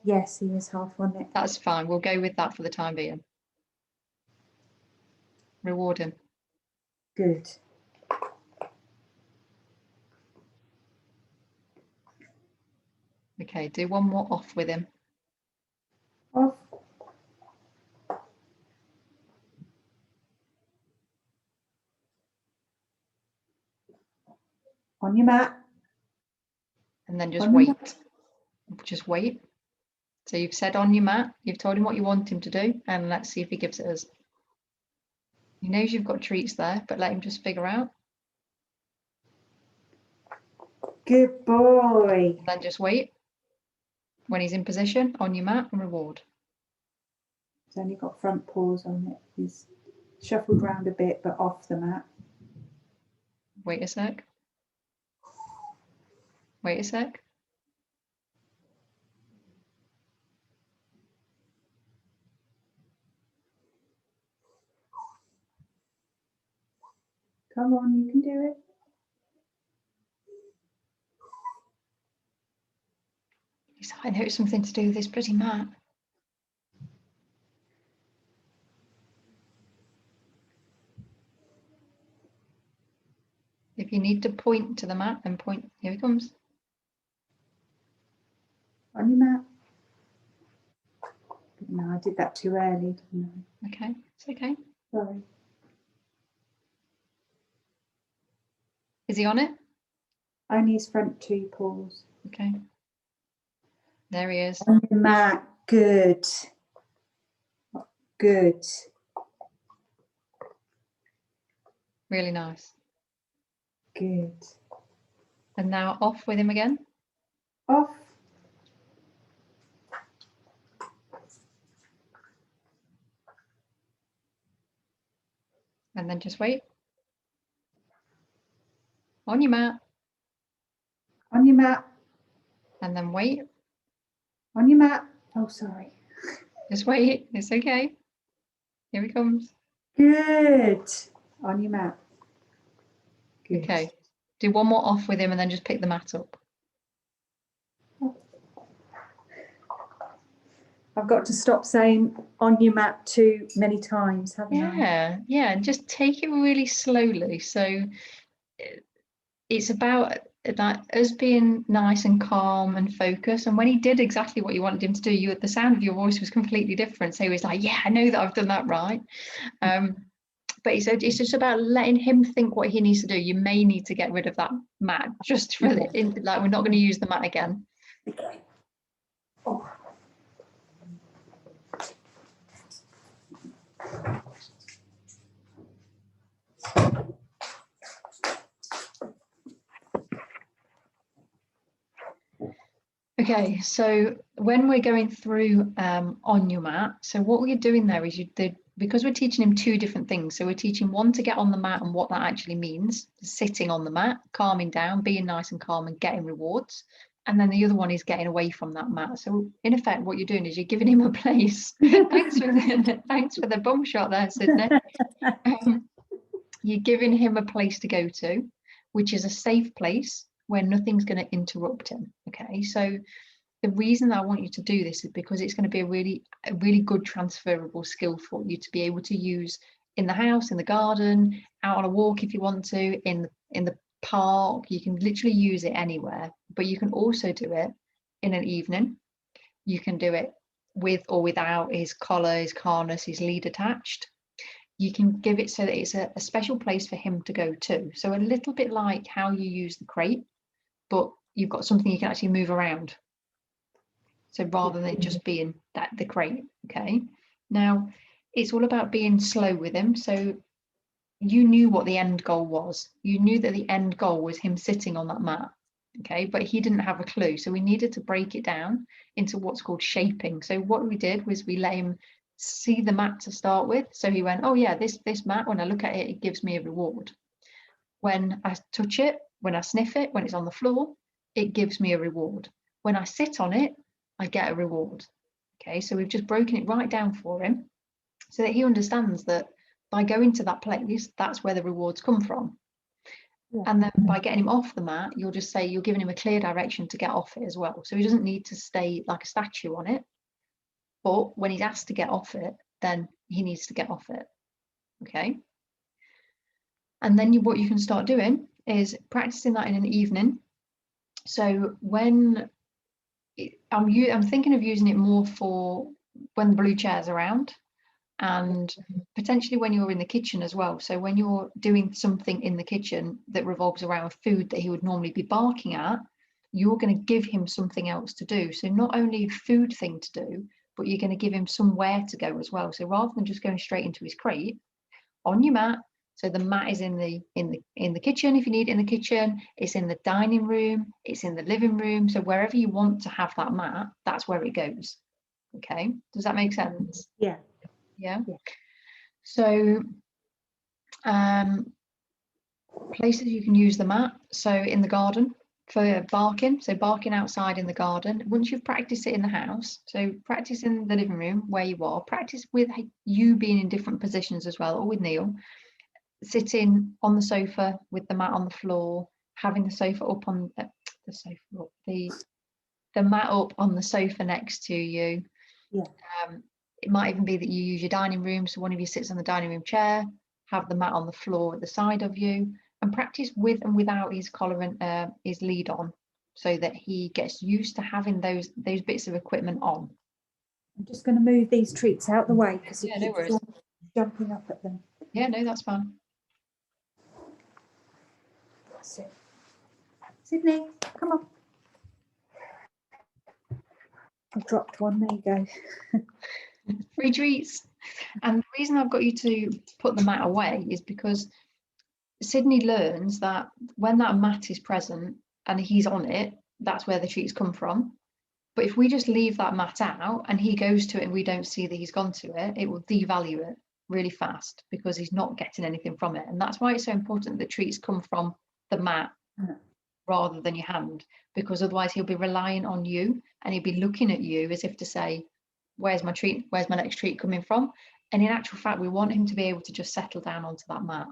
Yes, he is half on it. That's fine. We'll go with that for the time being. Reward him. Good. Okay, do one more off with him. Off. On your mat. And then just On your wait. Just wait. So you've said on your mat, you've told him what you want him to do, and let's see if he gives it us. He knows you've got treats there, but let him just figure out. Good boy. And then just wait. When he's in position, on your mat, and reward. He's only got front paws on it. He's shuffled round a bit, but off the mat. Wait a sec. Wait a sec. Come on, you can do it. He's like, I know it's something to do with this bloody mat. If you need to point to the mat, then point. Here he comes. On your mat. No, I did that too early, didn't I? Okay, it's okay. Sorry. Is he on it? Only his front two paws. Okay. There he is. On your mat. Good. Good. Really nice. Good. And now off with him again. Off. And then just wait. On your mat. On your mat. And then wait. On your mat. Oh, sorry. Just wait. It's okay. Here he comes. Good. On your mat. Good. Okay. Do one more off with him and then just pick the mat up. I've got to stop saying on your mat too many times, haven't I? Yeah, and just take it really slowly. So it's about that us being nice and calm and focused. And when he did exactly what you wanted him to do, the sound of your voice was completely different. So he was like, yeah, I know that I've done that right. But it's just about letting him think what he needs to do. You may need to get rid of that mat just for like we're not going to use the mat again. Okay. Oh. Okay, so when we're going through on your mat, so what we're doing there is because we're teaching him two different things. So we're teaching one to get on the mat and what that actually means, sitting on the mat, calming down, being nice and calm and getting rewards. And then the other one is getting away from that mat. So in effect, what you're doing is you're giving him a place. Thanks for the bum shot there, Sydney. You're giving him a place to go to, which is a safe place where nothing's going to interrupt him. Okay, so the reason that I want you to do this is because it's going to be a really good transferable skill for you to be able to use in the house, in the garden, out on a walk if you want to, in the park. You can literally use it anywhere, but you can also do it in an evening. You can do it with or without his collar, his harness, his lead attached. You can give it so that it's a special place for him to go to. So a little bit like how you use the crate, but you've got something you can actually move around. So rather than just being the crate, okay? Now, it's all about being slow with him. So you knew what the end goal was. You knew that the end goal was him sitting on that mat, okay? But he didn't have a clue. So we needed to break it down into what's called shaping. So what we did was we let him see the mat to start with. So he went, oh yeah, this mat, when I look at it, it gives me a reward. When I touch it, when I sniff it, when it's on the floor, it gives me a reward. When I sit on it, I get a reward. Okay, so we've just broken it right down for him so that he understands that by going to that place, that's where the rewards come from. Yeah. And then by getting him off the mat, you'll just say you're giving him a clear direction to get off it as well. So he doesn't need to stay like a statue on it. But when he's asked to get off it, then he needs to get off it. Okay. And then what you can start doing is practicing that in an evening. So when I'm thinking of using it more for when the blue chair's around, and potentially when you're in the kitchen as well. So when you're doing something in the kitchen that revolves around food that he would normally be barking at, you're going to give him something else to do. So not only a food thing to do, but you're going to give him somewhere to go as well. So rather than just going straight into his crate, on your mat. So the mat is in the kitchen if you need it in the kitchen. It's in the dining room. It's in the living room. So wherever you want to have that mat, that's where it goes. Okay. Does that make sense? Yeah. Yeah. So places you can use the mat. So in the garden for barking. So barking outside in the garden. Once you've practiced it in the house, so practice in the living room where you are. Practice with you being in different positions as well, or with Neil. Sitting on the sofa with the mat on the floor, having the sofa up on the sofa, the mat up on the sofa next to you. Yeah. It might even be that you use your dining room, so one of you sits on the dining room chair, have the mat on the floor at the side of you, and practice with and without his collar and his lead on, so that he gets used to having those bits of equipment on. I'm just going to move these treats out the way because he no keeps jumping up at them. Yeah, no, that's fine. That's it. Sydney, come on. I've dropped one. There you go. Free treats. And the reason I've got you to put the mat away is because Sydney learns that when that mat is present and he's on it, that's where the treats come from. But if we just leave that mat out and he goes to it and we don't see that he's gone to it, it will devalue it really fast because he's not getting anything from it. And that's why it's so important that treats come from the mat rather than your hand, because otherwise he'll be relying on you and he'll be looking at you as if to say, where's my treat? Where's my next treat coming from? And in actual fact, we want him to be able to just settle down onto that mat.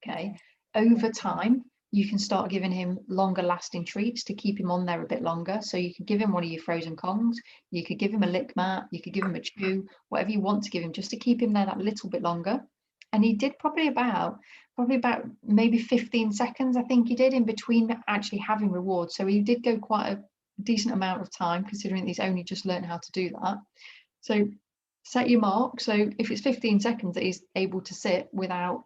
Okay. Over time, you can start giving him longer lasting treats to keep him on there a bit longer. So you could give him one of your frozen Kongs, you could give him a lick mat, you could give him a chew, whatever you want to give him, just to keep him there that little bit longer. And he did probably about maybe 15 seconds, I think he did, in between actually having rewards. So he did go quite a decent amount of time, considering he's only just learned how to do that. So set your mark. So if it's 15 seconds that he's able to sit without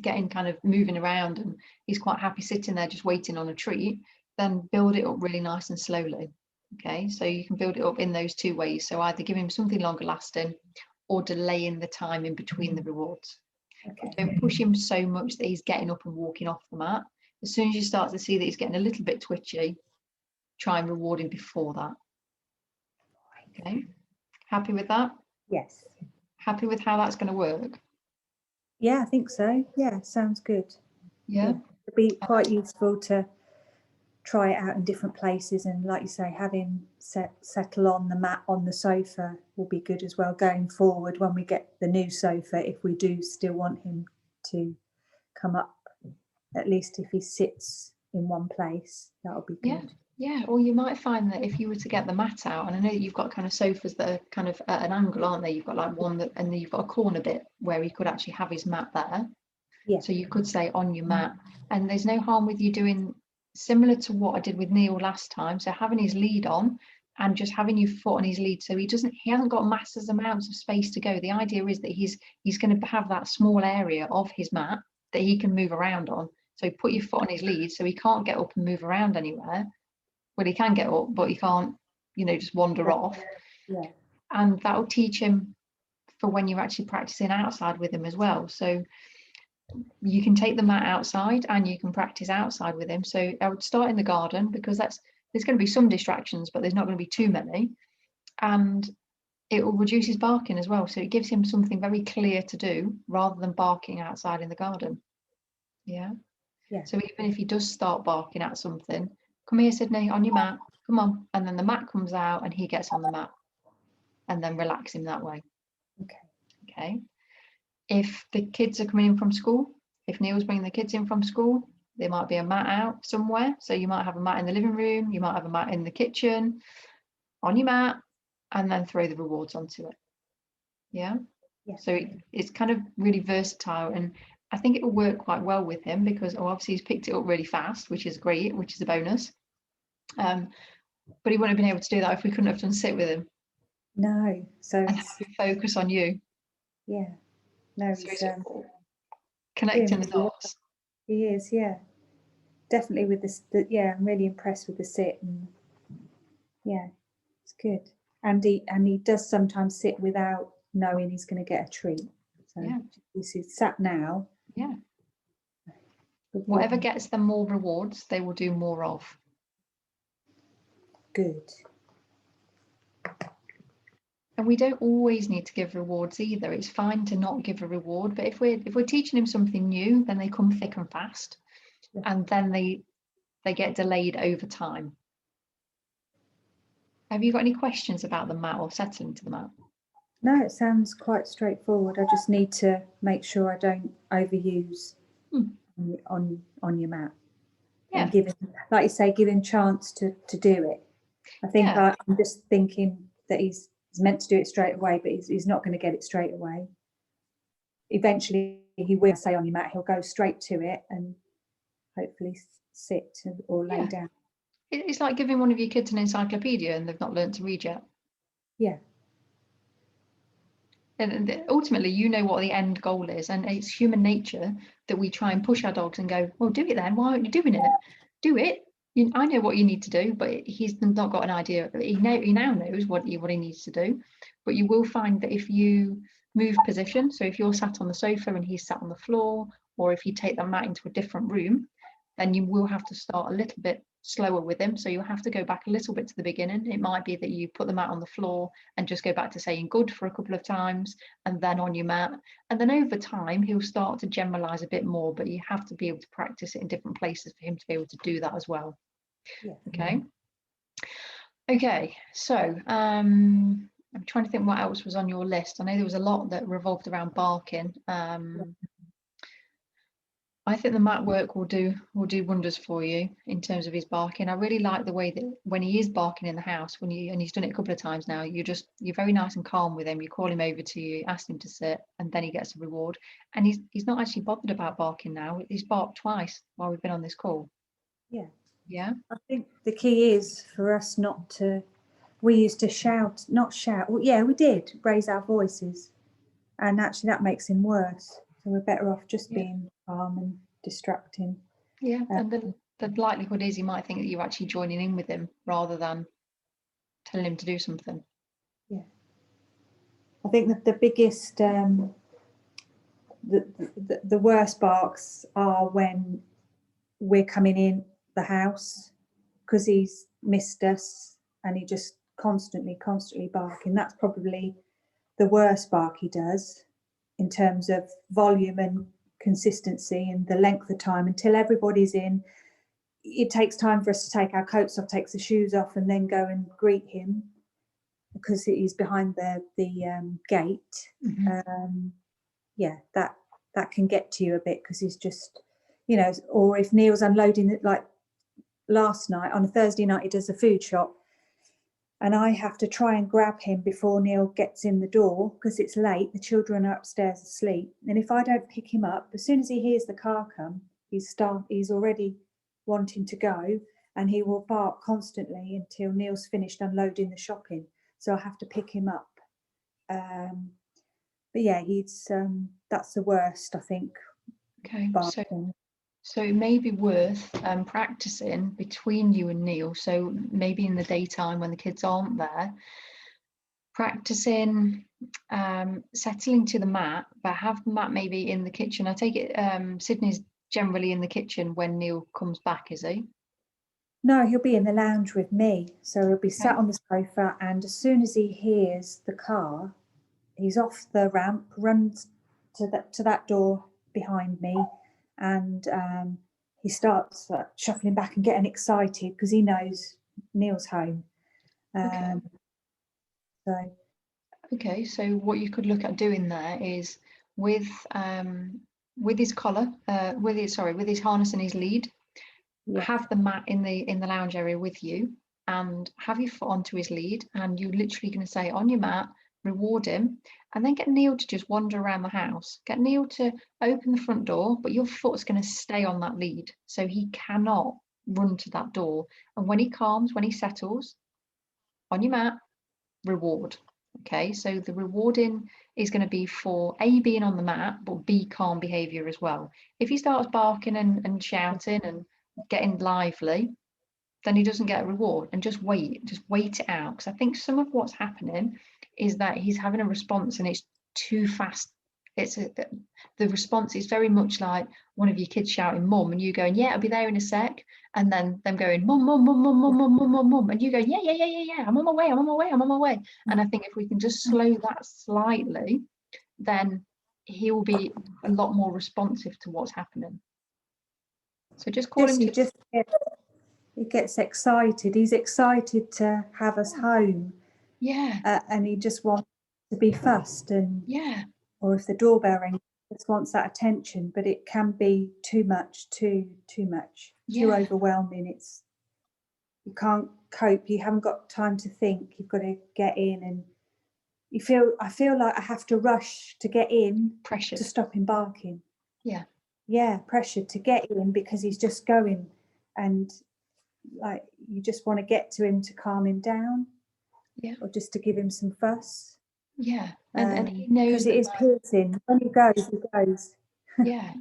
getting kind of moving around and he's quite happy sitting there just waiting on a treat, then build it up really nice and slowly. Okay, so you can build it up in those two ways. So either give him something longer lasting or delaying the time in between the rewards. Okay. Don't push him so much that he's getting up and walking off the mat. As soon as you start to see that he's getting a little bit twitchy, try and reward him before that. Okay, happy with that? Yes. Happy with how that's going to work? Yeah, I think so. Yeah, sounds good. Yeah. It'd be quite useful to try it out in different places, and like you say, have him settle on the mat on the sofa will be good as well going forward when we get the new sofa, if we do still want him to come up, at least if he sits in one place, that'll be good. Yeah, or you might find that if you were to get the mat out, and I know that you've got kind of sofas that are kind of at an angle, aren't they? You've got like one that, and then you've got a corner bit where he could actually have his mat there. Yeah. So you could say on your mat, and there's no harm with you doing similar to what I did with Neil last time. So having his lead on and just having your foot on his lead, so he hasn't got massive amounts of space to go. The idea is that he's going to have that small area of his mat that he can move around on. So put your foot on his lead so he can't get up and move around anywhere. Well, he can get up, but he can't, just wander off. Yeah. And that will teach him for when you're actually practicing outside with him as well. So you can take the mat outside and you can practice outside with him. So I would start in the garden, because there's going to be some distractions, but there's not going to be too many. And it will reduce his barking as well. So it gives him something very clear to do rather than barking outside in the garden. Yeah. Yeah. So even if he does start barking at something, come here, Sydney, on your mat. come on. And then the mat comes out and he gets on the mat, and then relax him that way. Okay. Okay. If the kids are coming in from school, if Neil's bringing the kids in from school, there might be a mat out somewhere. So you might have a mat in the living room, you might have a mat in the kitchen, on your mat, and then throw the rewards onto it. Yeah. Yeah. So it's kind of really versatile, and I think it will work quite well with him because obviously he's picked it up really fast, which is great, which is a bonus. But he wouldn't have been able to do that if we couldn't have done sit with him No. So and it's, focus on you. yeah. No, So he's it's doing connecting the really well. dots. He is, yeah. Definitely with this, yeah, I'm really impressed with the sit, and yeah, it's good. And he does sometimes sit without knowing he's going to get a treat. So Yeah. this is sat now. Yeah. Good boy. Whatever gets them more rewards, they will do more of. Good. And we don't always need to give rewards either. It's fine to not give a reward, but if we're teaching him something new, then they come thick and fast, Yeah. and then they get delayed over time. Have you got any questions about the mat or settling to the mat? No, it sounds quite straightforward. I just need to make sure I don't overuse on your mat. Yeah. And give him, like you say, give him chance to do it. I think Yeah. I'm just thinking that he's meant to do it straight away, but he's not going to get it straight away. Eventually he will say on your mat, he'll go straight to it and hopefully sit or lay Yeah. down. It's like giving one of your kids an encyclopedia and they've not learned to read yet. Yeah. And ultimately, you know what the end goal is, and it's human nature that we try and push our dogs and go, well, do it then. Why aren't you doing it? Do it. I know what you need to do, but he's not got an idea. He now knows what he needs to do. But you will find that if you move position, so if you're sat on the sofa and he's sat on the floor, or if you take the mat into a different room, then you will have to start a little bit slower with him. So you'll have to go back a little bit to the beginning. It might be that you put the mat on the floor and just go back to saying good for a couple of times, and then on your mat. And then over time, he'll start to generalize a bit more, but you have to be able to practice it in different places for him to be able to do that as well. Yeah. Okay. Okay, so I'm trying to think what else was on your list. I know there was a lot that revolved around barking. I think the mat work will do wonders for you in terms of his barking. I really like the way that when he is barking in the house, and he's done it a couple of times now, you're very nice and calm with him. You call him over to you, ask him to sit, and then he gets a reward. And he's not actually bothered about barking now. He's barked twice while we've been on this call. Yeah. Yeah. I think the key is for us not to. We used to not shout. Well, yeah, we did raise our voices, and actually that makes him worse. So we're better off just being calm and distracting. Yeah, and the likelihood is he might think that you're actually joining in with him rather than telling him to do something. Yeah, I think that the biggest, the worst barks are when we're coming in the house because he's missed us and he just constantly barking. That's probably the worst bark he does in terms of volume and consistency and the length of time until everybody's in. It takes time for us to take our coats off, takes the shoes off, and then go and greet him because he's behind the gate. Yeah, that can get to you a bit because he's just, or if Neil's unloading it, like last night on a Thursday night, he does a food shop, and I have to try and grab him before Neil gets in the door because it's late. The children are upstairs asleep, and if I don't pick him up, as soon as he hears the car come, he's already wanting to go, and he will bark constantly until Neil's finished unloading the shopping. So I have to pick him up. But yeah, he's that's the worst, I think. Okay, barking. so it may be worth practicing between you and Neil. So maybe in the daytime when the kids aren't there, practicing settling to the mat, but have the mat maybe in the kitchen. I take it Sydney's generally in the kitchen when Neil comes back, is he? No, he'll be in the lounge with me. So he'll be sat on the sofa, and as soon as he hears the car, he's off the ramp, runs to that door behind me, and he starts shuffling back and getting excited because he knows Neil's home. Okay. So Okay, so what you could look at doing there is with his collar, with his harness and his lead, yeah, have the mat in the lounge area with you, and have your foot onto his lead, and you're literally going to say on your mat, reward him, and then get Neil to just wander around the house. Get Neil to open the front door, but your foot's going to stay on that lead, so he cannot run to that door. And when he calms, when he settles, on your mat, reward. Okay, so the rewarding is going to be for A, being on the mat, but B, calm behavior as well. If he starts barking and shouting and getting lively, then he doesn't get a reward. And just wait it out. Because I think some of what's happening is that he's having a response and it's too fast. The response is very much like one of your kids shouting mum, and you going, yeah, I'll be there in a sec, and then them going mum mum mum mum mum mum mum mum mum, and you go, yeah, I'm on my way, I'm on my way. And I think if we can just slow that slightly, then he will be a lot more responsive to what's happening. So just call him to, he gets excited. He's excited to have us home. yeah, And he just wants to be fussed, and yeah, or if the doorbell rings, just wants that attention. But it can be too much, too much, too yeah, overwhelming. You can't cope. You haven't got time to think. You've got to get in, and I feel like I have to rush to get in pressured, to stop him barking. yeah, Pressure to get in because he's just going, and like you just want to get to him to calm him down, yeah, or just to give him some fuss. yeah. And he knows Because it that, is piercing. When he goes, he goes. yeah.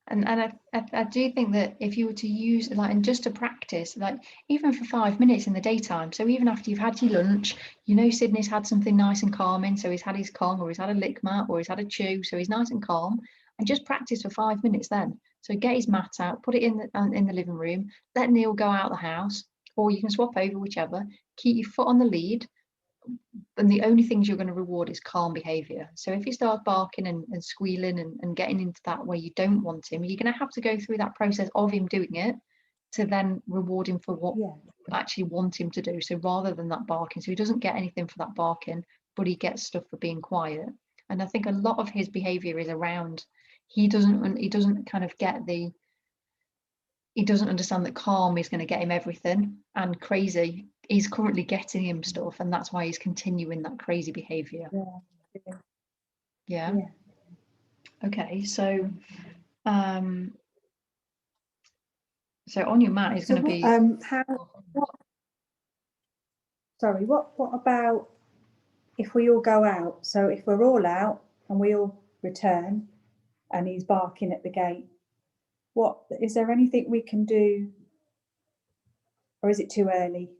And I do think that if you were to use, like, and just to practice, like even for 5 minutes in the daytime, so even after you've had your lunch, you know Sydney's had something nice and calming, so he's had his Kong, or he's had a lick mat, or he's had a chew, so he's nice and calm, and just practice for 5 minutes then. So get his mat out, put it in the living room, let Neil go out the house, or you can swap over, whichever. Keep your foot on the lead, and the only things you're going to reward is calm behavior. So if he starts barking and squealing and getting into that where you don't want him, you're going to have to go through that process of him doing it to then reward him for what you actually want him to do. So rather than that barking, so he doesn't get anything for that barking, but he gets stuff for being quiet. And I think a lot of his behavior is around, he doesn't kind of get the, he doesn't understand that calm is going to get him everything, and crazy is currently getting him stuff, and that's why he's continuing that crazy behavior. Yeah. Okay, so on your mat is going to be what about if we all go out? So if we're all out and we all return and he's barking at the gate, what is there anything we can do, or is it too early?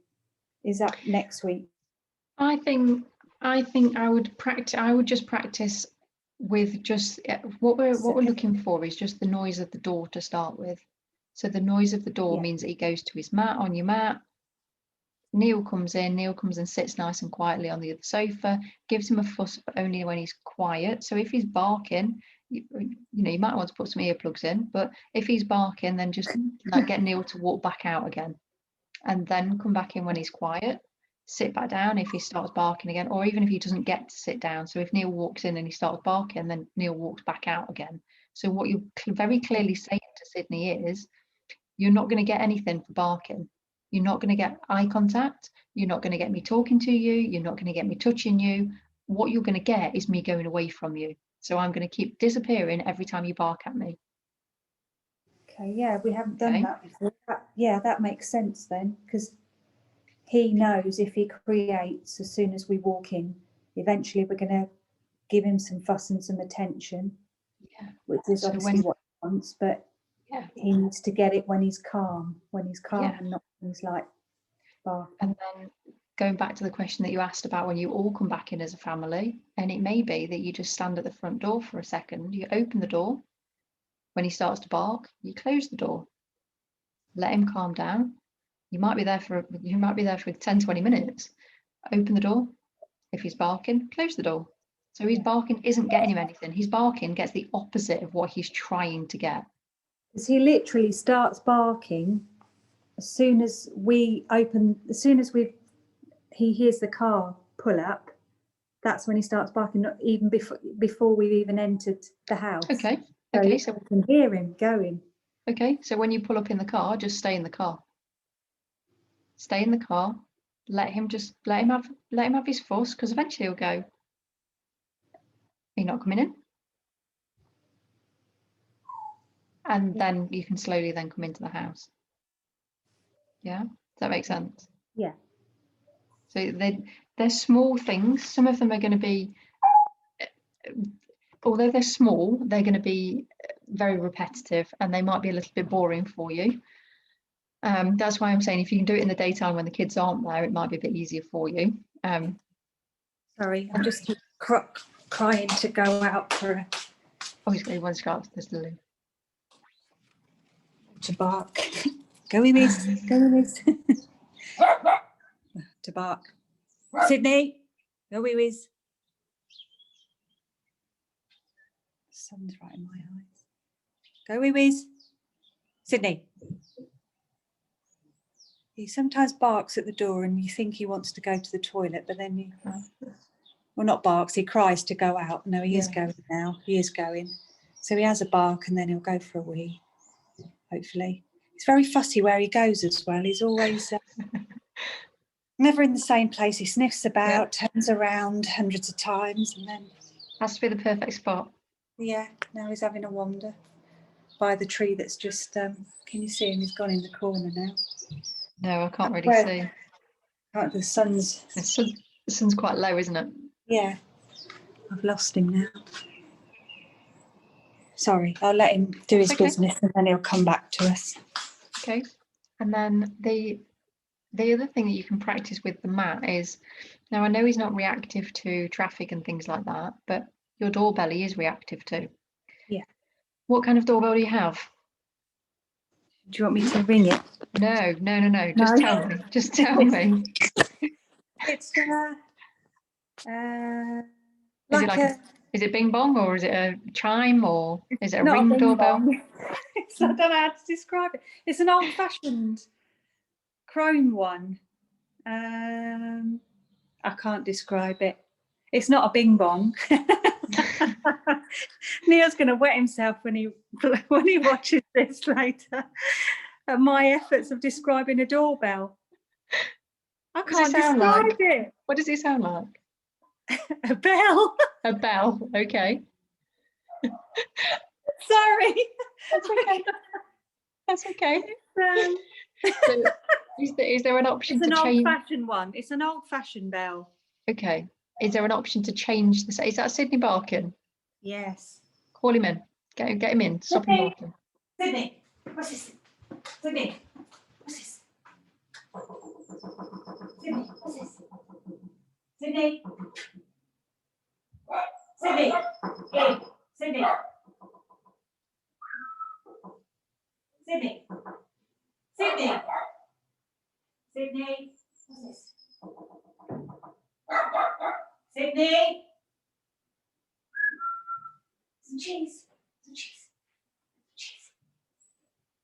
Is that next week? I think I would just practice with just what we're looking for is just the noise of the door to start with. So the noise of the door means that he goes to his mat, on your mat. Neil comes and sits nice and quietly on the other sofa, gives him a fuss, but only when he's quiet. So if he's barking, you know, you might want to put some earplugs in, but if he's barking, then just like get Neil to walk back out again, and then come back in when he's quiet, sit back down if he starts barking again, or even if he doesn't get to sit down. So if Neil walks in and he starts barking, then Neil walks back out again. So what you're very clearly saying to Sydney is, you're not going to get anything for barking. You're not going to get eye contact. You're not going to get me talking to you. You're not going to get me touching you. What you're going to get is me going away from you. So I'm going to keep disappearing every time you bark at me. Okay, yeah, we haven't done that before. That makes sense then, because he knows if he creates as soon as we walk in, eventually we're going to give him some fuss and some attention, which is obviously what he wants, but he needs to get it when he's calm, and not when he's like barking. And then going back to the question that you asked about when you all come back in as a family, and it may be that you just stand at the front door for a second, you open the door. When he starts to bark, you close the door, let him calm down. You might be there for 10, 20 minutes. Open the door. If he's barking, close the door. So his barking isn't getting him anything. His barking gets the opposite of what he's trying to get. Because he literally starts barking as soon as we he hears the car pull up, that's when he starts barking, not even before we've even entered the house. Okay. So Okay. I So can hear him going. okay. So when you pull up in the car, just stay in the car. Stay in the car. Let him have his fuss, because eventually he'll go, "Are you not coming in?" And then you can slowly then come into the house. Yeah, does that make sense? Yeah. So they're small things. Some of them are going to be, although they're small, they're going to be very repetitive, and they might be a little bit boring for you. That's why I'm saying if you can do it in the daytime when the kids aren't there, it might be a bit easier for you. Sorry, I'm just crying to go out for Oh, he wants to go up to this Lily. to bark. Go in, miss. Go in, miss. To bark. Sydney, go in, miss. The sun's right in my eyes. Go in, miss. Sydney. He sometimes barks at the door and you think he wants to go to the toilet, but then well, not barks, he cries to go out. No, he is going now. He is going. So he has a bark and then he'll go for a wee, hopefully. He's very fussy where he goes as well. He's always never in the same place. He sniffs about, turns around hundreds of times, and then has to be the perfect spot. Yeah, now he's having a wander by the tree that's just, can you see him? He's gone in the corner now. No, I can't really see. The sun's... The sun's quite low, isn't it? Yeah, I've lost him now. Sorry, I'll let him do his business and then he'll come back to us. Okay, and then the other thing that you can practice with the mat is, now I know he's not reactive to traffic and things like that, but your doorbell he is reactive to. Yeah. What kind of doorbell do you have? Do you want me to ring it? No. Just tell me. Just tell me. It's is it bing bong, or is it a chime, or is it a not ring a doorbell? I don't know how to describe it. It's an old-fashioned chrome one. I can't describe it. It's not a bing bong. Neil's going to wet himself when he watches this later. At my efforts of describing a doorbell. I can't describe it. What does it sound like? A bell. A bell. Okay. Sorry. That's okay. That's okay. So is there an option to change? It's an old-fashioned one. It's an old-fashioned bell. Okay. Is there an option to change the? Is that Sydney barking? Yes. Call him in. Get him in. Stop him barking. Sydney, what's this? Sydney, what's this? Sydney, what's this? Sydney. Sydney. Hey, Sydney. Sydney. Sydney. Sydney. What's this? Sydney. Some cheese. Some cheese. Cheese.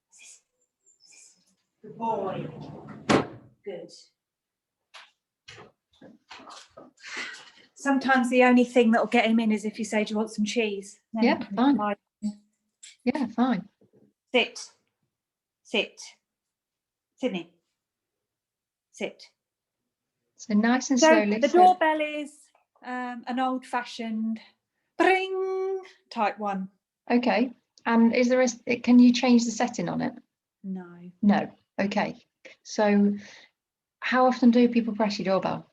What's this? What's this? Good boy. Good. Sometimes the only thing that will get him in is if you say, do you want some cheese? Then Yeah, fine. Yeah, fine. Sit. Sit. Sydney. Sit. So nice and So slowly. the doorbell is an old-fashioned bring type one. Okay. And is there can you change the setting on it? No. No. Okay. So how often do people press your doorbell?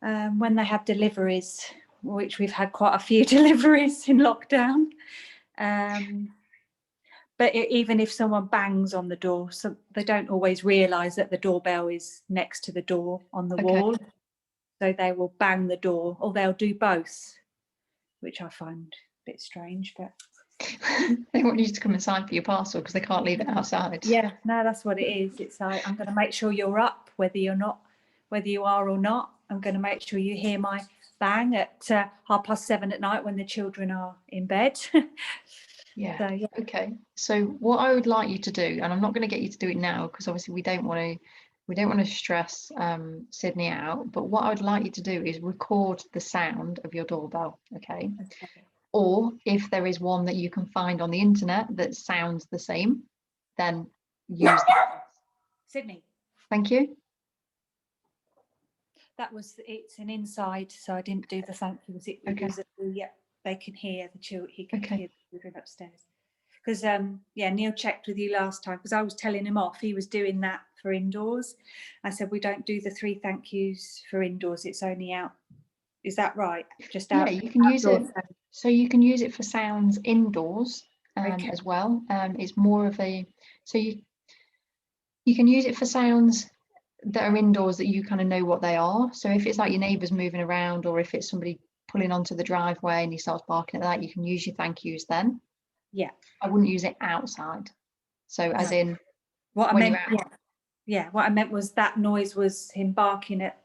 When they have deliveries, which we've had quite a few deliveries in lockdown. But even if someone bangs on the door, so they don't always realise that the doorbell is next to the door on the wall. So they will bang the door, or they'll do both, which I find a bit strange. But they want you to come inside for your parcel because they can't leave it outside. Yeah, no, that's what it is. It's like, I'm going to make sure you're up, whether you are or not. I'm going to make sure you hear my bang at 7:30 at night when the children are in bed. Yeah. So yeah. Okay. So what I would like you to do, and I'm not going to get you to do it now because obviously we don't want to stress Sydney out, but what I would like you to do is record the sound of your doorbell, okay? Okay. Or if there is one that you can find on the internet that sounds the same, then use that. Sydney. Thank you. It's an inside, so I didn't do the thank yous. It Okay. was yeah, they can hear the children. He can Okay. hear the children upstairs. Because yeah, Neil checked with you last time because I was telling him off. He was doing that for indoors. I said we don't do the 3 thank yous for indoors. It's only out. Is that right? Just out. Yeah, you can use it. Outdoors. So you can use it for sounds indoors Okay. as well. It's more of a, so you can use it for sounds that are indoors that you kind of know what they are. So if it's like your neighbours moving around, or if it's somebody pulling onto the driveway and he starts barking at that, you can use your thank yous then. Yeah. I wouldn't use it outside. So as No. in What I when meant, you're out. yeah, what I meant was that noise was him barking at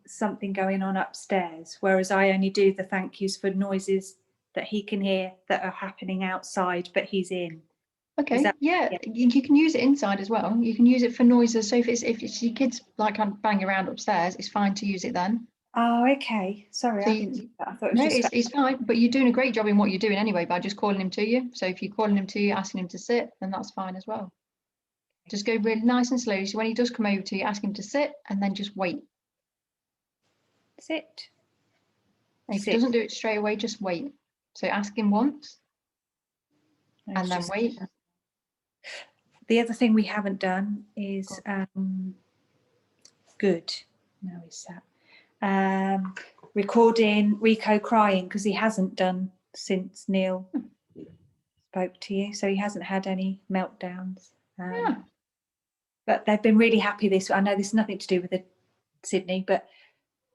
something going on upstairs, whereas I only do the thank yous for noises that he can hear that are happening outside, but he's in. Okay, yeah, you can use it inside as well. You can use it for noises. So if it's your kids like banging around upstairs, it's fine to use it then. Oh, okay. Sorry, So I didn't do that. I thought it no, was just. it's fine, but you're doing a great job in what you're doing anyway by just calling him to you. So if you're calling him to you, asking him to sit, then that's fine as well. Just go really nice and slow. So when he does come over to you, ask him to sit and then just wait. Sit. And if he Sit. doesn't do it straight away, just wait. So ask him once and then wait. The other thing we haven't done is good. Now he's sat. Recording Rico crying because he hasn't done since Neil spoke to you, so he hasn't had any meltdowns. Yeah. But they've been really happy this. I know this is nothing to do with the Sydney, but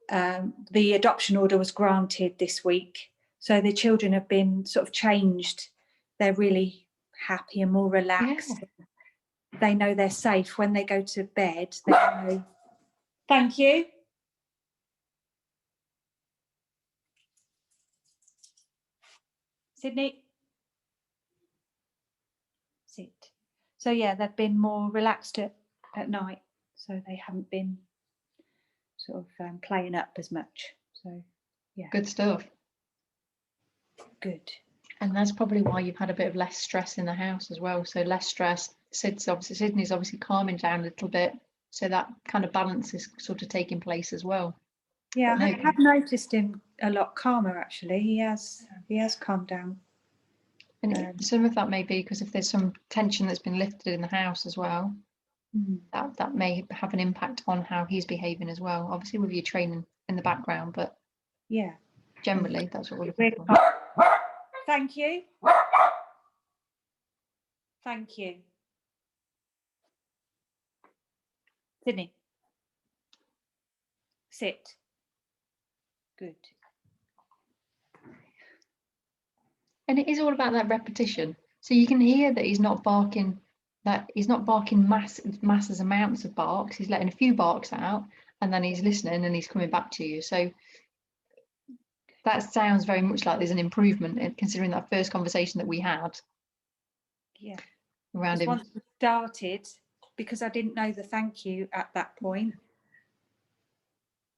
the adoption order was granted this week, so the children have been sort of changed. They're really happy and more relaxed. Yeah. They know they're safe when they go to bed. They know. Thank you. Sydney. Sit. So yeah, they've been more relaxed at night, so they haven't been sort of playing up as much. So yeah, Good stuff. good. And that's probably why you've had a bit of less stress in the house as well. So less stress. Sydney's obviously calming down a little bit. So that kind of balance is sort of taking place as well. Yeah, No, I have noticed him a lot calmer actually. He has calmed down. and some of that may be because if there's some tension that's been lifted in the house as well, that may have an impact on how he's behaving as well. Obviously with your training in the background, but yeah, generally that's what we're looking for. Thank you. Thank you. Sydney. Sit. Good. And it is all about that repetition. So you can hear that he's not barking masses amounts of barks. He's letting a few barks out and then he's listening and he's coming back to you. So that sounds very much like there's an improvement considering that first conversation that we had. Yeah. Around him. Once we started, because I didn't know the thank you at that point,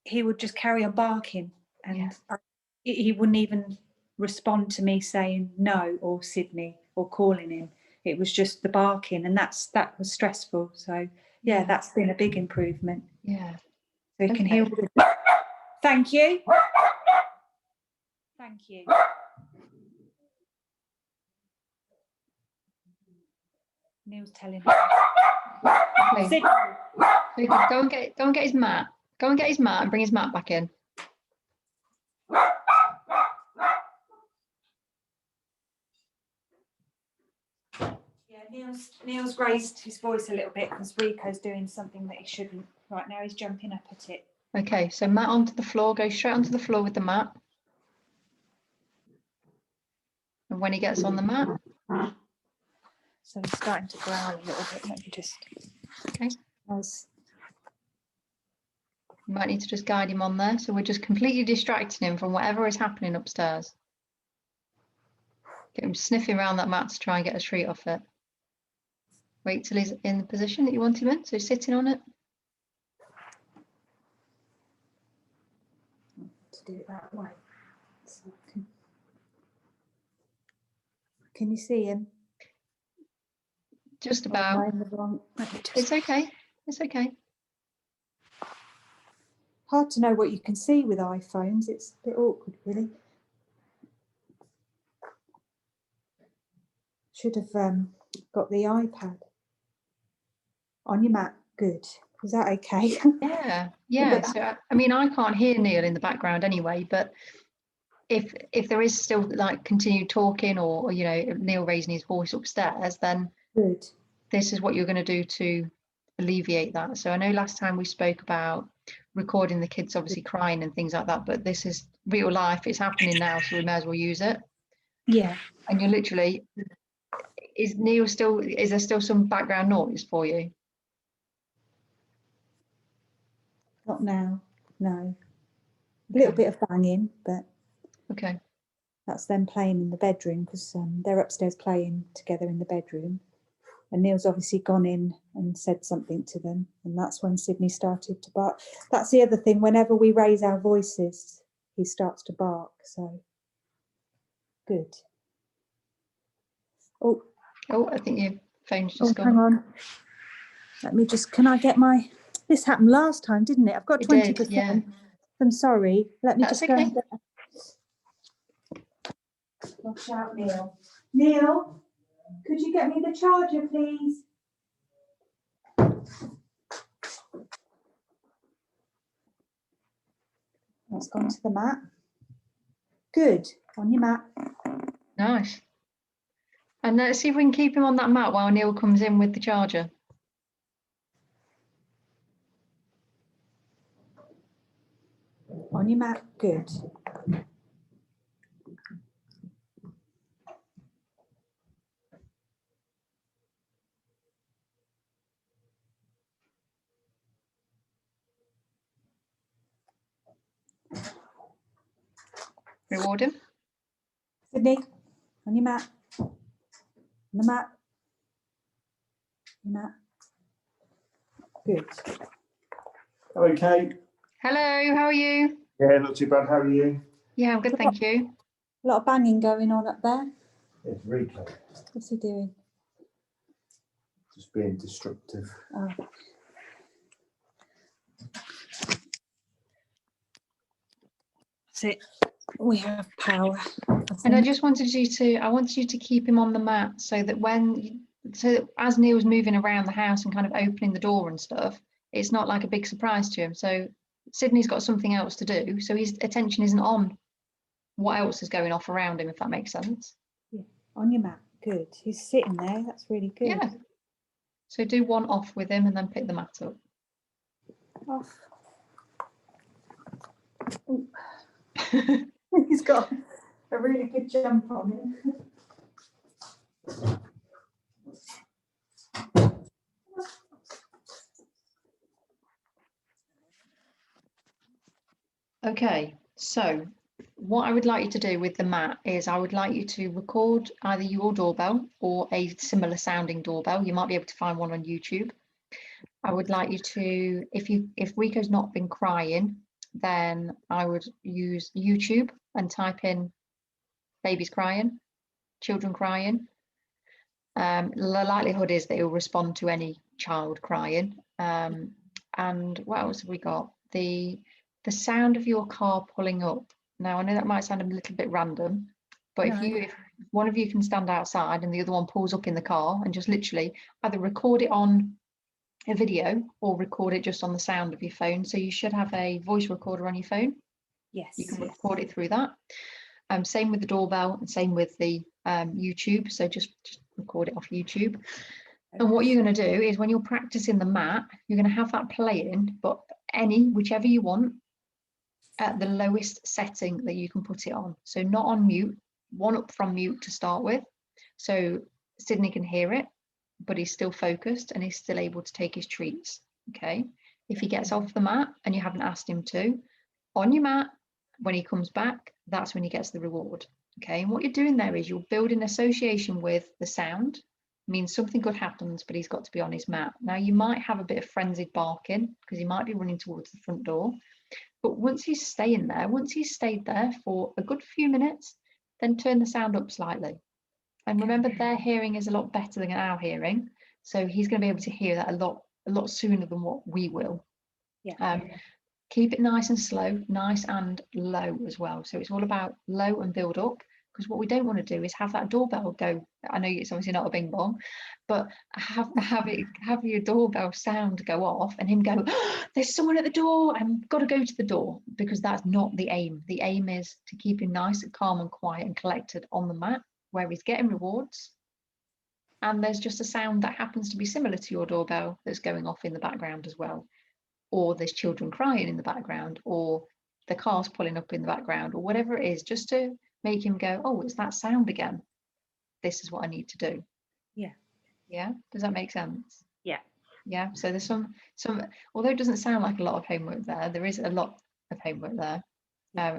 he would just carry on barking and he wouldn't even respond to me saying no or Sydney or calling him. It was just the barking, and that was stressful. So yeah, that's been a big improvement. Yeah. So you can hear. Thank you. Thank you. Neil's telling him. Okay. Go and get his mat. Go and get his mat and bring his mat back in. Yeah, Neil's raised his voice a little bit because Rico's doing something that he shouldn't. Right now he's jumping up at it. Okay, so mat onto the floor, go straight onto the floor with the mat. And when he gets on the mat. So he's starting to growl a little bit. Let me just. Okay. You might need to just guide him on there. So we're just completely distracting him from whatever is happening upstairs. Get him sniffing around that mat to try and get a treat off it. Wait till he's in the position that you want him in, so he's sitting on it. To do it that way. So can you see him? Just Or am I about. in the wrong? Let me just- It's okay. It's okay. Hard to know what you can see with iPhones. It's a bit awkward, really. Should have got the iPad on your mat. Good. Is that okay? Yeah, yeah. So I mean, I can't hear Neil in the background anyway, but if there is still like continued talking or you know Neil raising his voice upstairs, then Good. this is what you're going to do to alleviate that. So I know last time we spoke about recording the kids obviously crying and things like that, but this is real life. It's happening now, so we may as well use it. Yeah. And you're literally, is there still some background noise for you? Not now. No. A Okay. little bit of banging, but Okay. that's them playing in the bedroom because they're upstairs playing together in the bedroom. And Neil's obviously gone in and said something to them. And that's when Sydney started to bark. That's the other thing. Whenever we raise our voices, he starts to bark. So good. Oh, I think your phone's just hang gone. on. Let me just, can I get my, this happened last time, didn't it? I've got It 20%. did, yeah. I'm sorry. Let me That's just go okay. and get. Watch out, Neil. Neil, could you get me the charger, please? That's gone to the mat. Good. On your mat. Nice. And let's see if we can keep him on that mat while Neil comes in with the charger. On your mat. Good. Reward him. Sydney, on your mat. On the mat. Mat. Good. Okay. Hello, how are you? Yeah, not too bad. How are you? Yeah, I'm good, thank you. A lot of banging going on up there. It's Rico. What's he doing? Just being destructive. Oh. That's it. We have power. And I just wanted you to keep him on the mat so that as Neil's moving around the house and kind of opening the door and stuff, it's not like a big surprise to him. So Sydney's got something else to do, so his attention isn't on what else is going off around him, if that makes sense. Yeah. On your mat. Good. He's sitting there. That's really good. Yeah. So do one off with him and then pick the mat up. Off. Ooh. He's got a really good jump on him. Okay, so what I would like you to do with the mat is I would like you to record either your doorbell or a similar sounding doorbell. You might be able to find one on YouTube. I would like you to, if Rico's not been crying, then I would use YouTube and type in babies crying, children crying. The likelihood is that he'll respond to any child crying. And what else have we got? The sound of your car pulling up. Now I know that might sound a little bit random, but if one of you can stand outside and the other one pulls up in the car and just literally either record it on a video or record it just on the sound of your phone. So you should have a voice recorder on your phone. Yes. You can record it through that. Same with the doorbell and same with the YouTube. So just record it off YouTube. And what you're going to do is when you're practicing the mat, you're going to have that playing, but whichever you want, at the lowest setting that you can put it on. So not on mute, one up from mute to start with. So Sydney can hear it, but he's still focused and he's still able to take his treats. Okay. If he gets off the mat and you haven't asked him to, on your mat, when he comes back, that's when he gets the reward. Okay, and what you're doing there is you're building association with the sound. Means something good happens, but he's got to be on his mat. Now you might have a bit of frenzied barking because he might be running towards the front door. But once he's staying there, once he's stayed there for a good few minutes, then turn the sound up slightly. And remember, their hearing is a lot better than our hearing. So he's going to be able to hear that a lot sooner than what we will. Yeah. Keep it nice and slow, nice and low as well. So it's all about low and build up, because what we don't want to do is have that doorbell go. I know it's obviously not a bing bong, but have your doorbell sound go off and him go, oh, there's someone at the door, I've got to go to the door, because that's not the aim. The aim is to keep him nice and calm and quiet and collected on the mat where he's getting rewards. And there's just a sound that happens to be similar to your doorbell that's going off in the background as well. Or there's children crying in the background, or the car's pulling up in the background, or whatever it is, just to make him go, oh, it's that sound again. This is what I need to do. Yeah. Does that make sense? Yeah. So there's some, although it doesn't sound like a lot of homework there is a lot of homework there.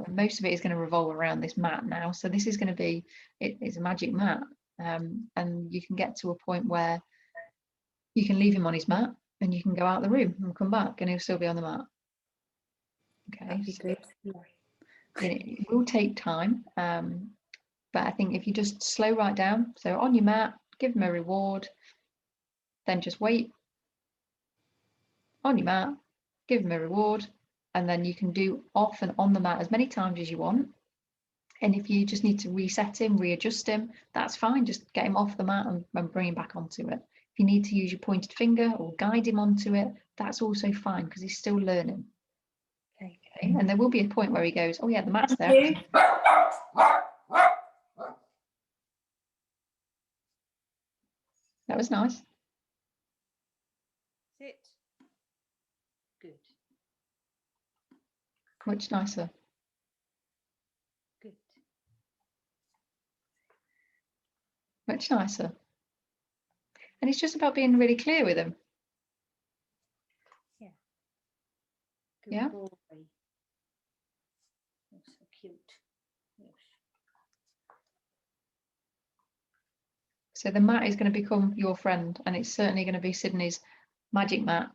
Most of it is going to revolve around this mat now. So this is going to be, it's a magic mat. And you can get to a point where you can leave him on his mat and you can go out the room and come back and he'll still be on the mat. Okay. That'd be good. It will take time. But I think if you just slow right down, so on your mat, give him a reward, then just wait. On your mat, give him a reward, and then you can do off and on the mat as many times as you want. And if you just need to reset him, readjust him, that's fine. Just get him off the mat and bring him back onto it. If you need to use your pointed finger or guide him onto it, that's also fine because he's still learning. Okay. And there will be a point where he goes, oh yeah, the mat's there. That was nice. Sit. Good. Much nicer. Good. Much nicer. And it's just about being really clear with him. Yeah. Good Yeah. boy. You're so cute. Yes. So the mat is going to become your friend, and it's certainly going to be Sydney's magic mat,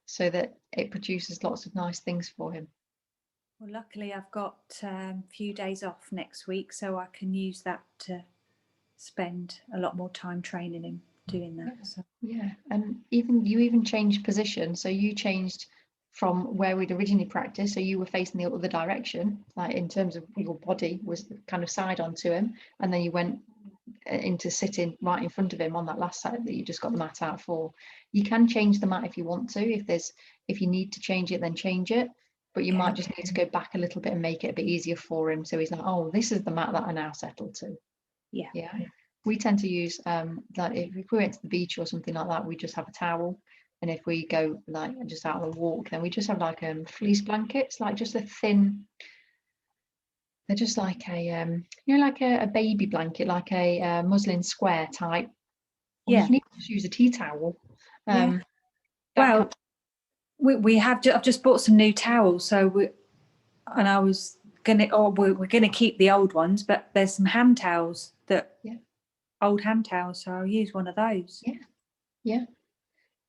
so that it produces lots of nice things for him. Well, luckily I've got a few days off next week, so I can use that to spend a lot more time training him doing that. Yeah. So. Yeah, and you changed position, so you changed from where we'd originally practiced, so you were facing the other direction, like in terms of your body was kind of side onto him, and then you went into sitting right in front of him on that last side that you just got the mat out for. You can change the mat if you want to. If you need to change it, then change it, but you might just need to go back a little bit and make it a bit easier for him, so he's like, oh, this is the mat that I now settled to. Yeah. We tend to use like if we went to the beach or something like that, we just have a towel, and if we go like just out on a walk, then we just have like fleece blankets, like just a thin, they're just like a like a baby blanket, like a muslin square type. Or you can even just use a tea towel. Well, I've just bought some new towels, so we're gonna keep the old ones, but there's some hand towels old hand towels, so I'll use one of those. Yeah.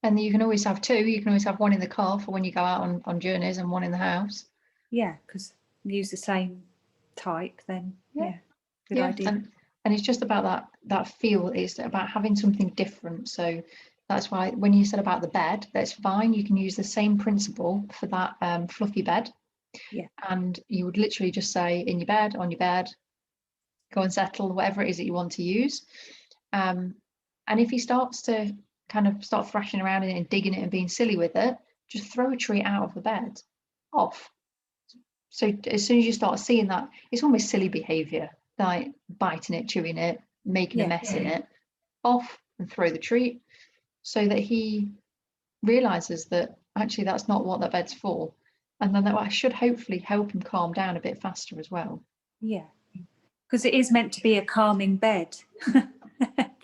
And you can always have two. You can always have one in the car for when you go out on journeys, and one in the house. Yeah, because use the same type, then good idea. And it's just about that feel. It's about having something different. So that's why when you said about the bed, that's fine. You can use the same principle for that fluffy bed. Yeah. And you would literally just say in your bed, on your bed, go and settle, whatever it is that you want to use. And if he starts to kind of start thrashing around in it and digging it and being silly with it, just throw a treat out of the bed, off. So as soon as you start seeing that, it's almost silly behavior, like biting it, chewing it, making a mess in it, off and throw the treat, so that he realizes that actually that's not what that bed's for. And then that should hopefully help him calm down a bit faster as well. Yeah, because it is meant to be a calming bed.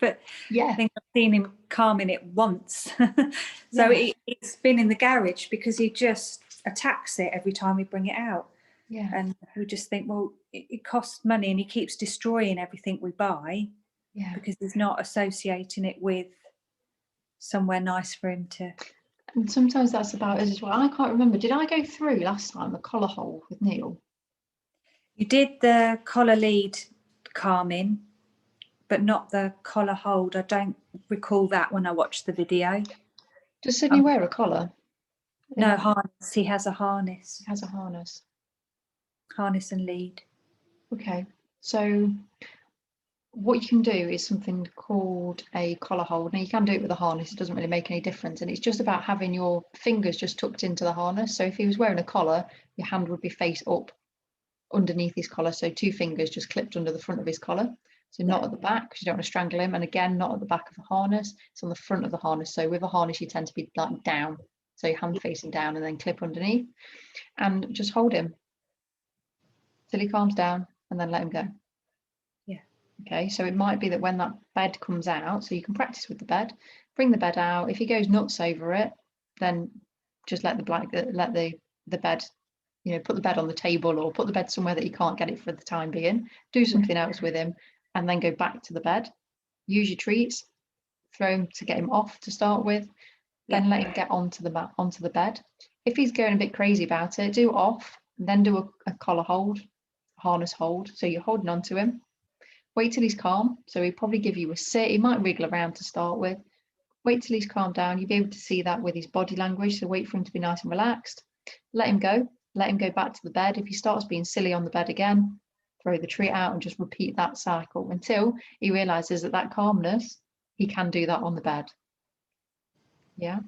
But I think I've seen him calming it once. So it's been in the garage because he just attacks it every time we bring it out. Yeah. And we just think, well, it costs money, and he keeps destroying everything we buy Yeah. because he's not associating it with somewhere nice for him to. And sometimes that's about us as well. I can't remember. Did I go through last time the collar hold with Neil? You did the collar lead calming, but not the collar hold. I don't recall that when I watched the video. Does Sydney wear a collar? No harness. He has a harness. He has a harness. Harness and lead. Okay. So what you can do is something called a collar hold. Now you can do it with a harness, it doesn't really make any difference, and it's just about having your fingers just tucked into the harness. So if he was wearing a collar, your hand would be face up underneath his collar, so 2 fingers just clipped under the front of his collar, so not at the back because you don't want to strangle him, and again not at the back of the harness, it's on the front of the harness. So with a harness you tend to be like down, so your hand facing down and then clip underneath, and just hold him till he calms down and then let him go. Okay, so it might be that when that bed comes out, so you can practice with the bed, bring the bed out. If he goes nuts over it, then just let the bed, you know, put the bed on the table or put the bed somewhere that you can't get it for the time being. Do something else with him, and then go back to the bed. Use your treats, throw him to get him off to start with, then let him get onto the bed. If he's going a bit crazy about it, do off, then do a collar hold, harness hold. So you're holding on to him. Wait till he's calm. So he'll probably give you a sit. He might wriggle around to start with. Wait till he's calmed down. You'll be able to see that with his body language. So wait for him to be nice and relaxed. Let him go. Let him go back to the bed. If he starts being silly on the bed again, throw the treat out and just repeat that cycle until he realizes that calmness, he can do that on the bed. Yeah.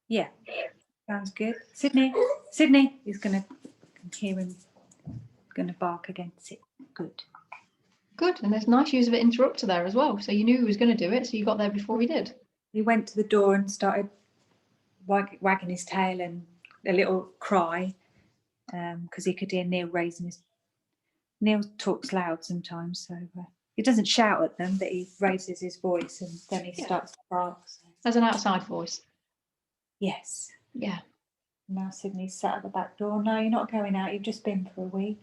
Yeah. Sounds good. Sydney, he's going to hear him. Going to bark again. Sit. Good. Good, and there's nice use of an interrupter there as well. So you knew he was going to do it, so you got there before he did. He went to the door and started wagging his tail and a little cry because he could hear Neil raising his. Neil talks loud sometimes, so he doesn't shout at them, but he raises his voice and then he starts to bark. So. As an outside voice. Yes. Yeah. Now Sydney's sat at the back door. No, you're not going out. You've just been for a week.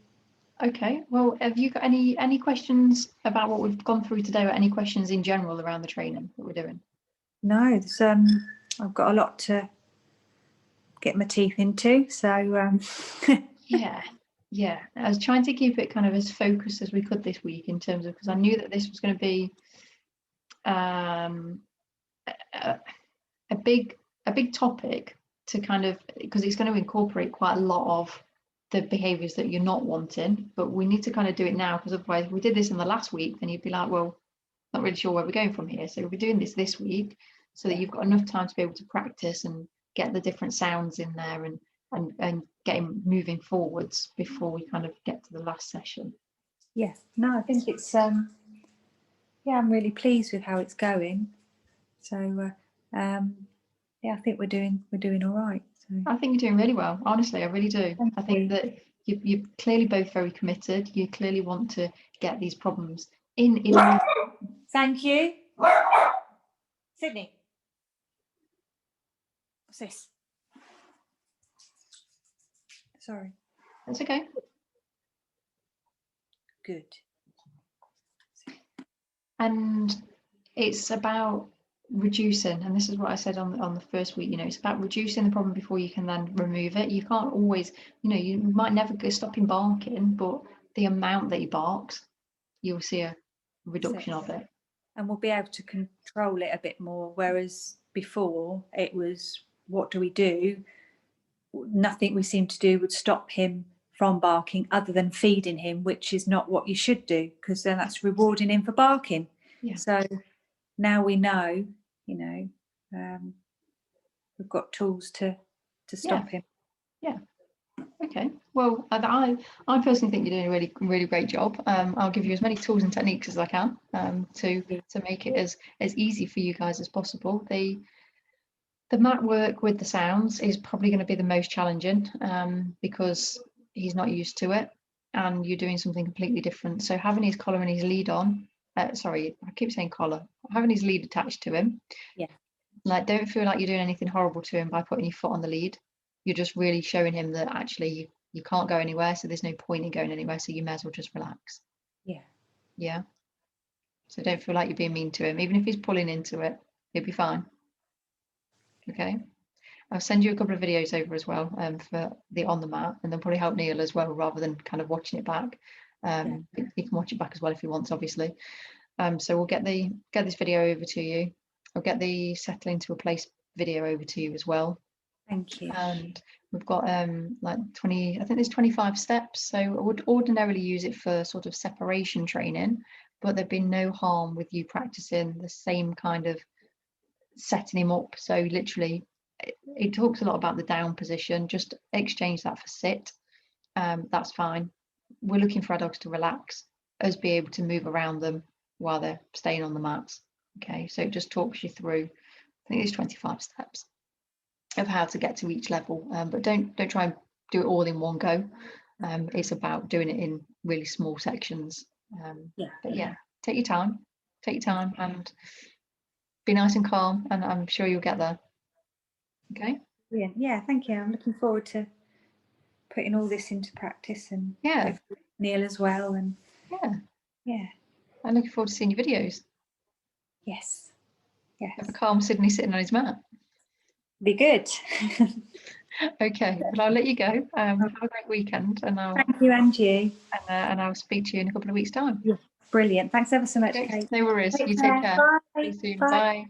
Okay, well, have you got any questions about what we've gone through today, or any questions in general around the training that we're doing? No, there's, I've got a lot to get my teeth into, so yeah, I was trying to keep it kind of as focused as we could this week in terms of, because I knew that this was going to be a big topic to kind of, because it's going to incorporate quite a lot of the behaviors that you're not wanting, but we need to kind of do it now, because otherwise if we did this in the last week, then you'd be like, well, not really sure where we're going from here. So we'll be doing this week so that you've got enough time to be able to practice and get the different sounds in there and get him moving forwards before we kind of get to the last session. Yeah, no, I think it's I'm really pleased with how it's going. So I think we're doing all right. So. I think you're doing really well, honestly, I really do. I think that you're clearly both very committed. You clearly want to get these problems in. Thank you. Sydney. What's this? Sorry. That's okay. Good. And it's about reducing, and this is what I said on the first week, you know, it's about reducing the problem before you can then remove it. You can't always, you know, you might never stop him barking, but the amount that he barks, you'll see a reduction of it. And we'll be able to control it a bit more, whereas before it was, what do we do? Nothing we seemed to do would stop him from barking other than feeding him, which is not what you should do, because then that's rewarding him for barking. Yeah. So now we know, you know, we've got tools to stop him. Yeah. Okay. Well, I personally think you're doing a really, really great job. I'll give you as many tools and techniques as I can to make it as easy for you guys as possible. The mat work with the sounds is probably going to be the most challenging because he's not used to it and you're doing something completely different. So having his collar and his lead on, sorry, I keep saying collar, having his lead attached to him. Yeah. Like, don't feel like you're doing anything horrible to him by putting your foot on the lead. You're just really showing him that actually you can't go anywhere, so there's no point in going anywhere, so you may as well just relax. Yeah. Yeah. So don't feel like you're being mean to him. Even if he's pulling into it, he'll be fine. Okay. I'll send you a couple of videos over as well, for the on the mat, and then probably help Neil as well, rather than kind of watching it back. But you can watch it back as well if he wants, obviously. So we'll get this video over to you. I'll get the settle into a place video over to you as well. Thank you. And we've got like 20, I think there's 25 steps. So I would ordinarily use it for sort of separation training, but there'd been no harm with you practicing the same kind of setting him up. So literally, it talks a lot about the down position. Just exchange that for sit. That's fine. We're looking for our dogs to relax, us be able to move around them while they're staying on the mats. Okay, so it just talks you through, I think there's 25 steps of how to get to each level, but don't try and do it all in one go. It's about doing it in really small sections. But yeah, take your time and be nice and calm, and I'm sure you'll get there. Okay. Brilliant. Yeah, thank you. I'm looking forward to putting all this into practice, and Yeah. Neil as well. And yeah, I'm looking forward to seeing your videos. Yes. Have a calm Sydney sitting on his mat. Be good. Okay, well, I'll let you go. Have a great weekend, and Thank you, and you. And I'll speak to you in a couple of weeks' time. Brilliant. Thanks ever so much, Okay, Kate. no worries. You take care. Bye. See you soon. Bye. Bye.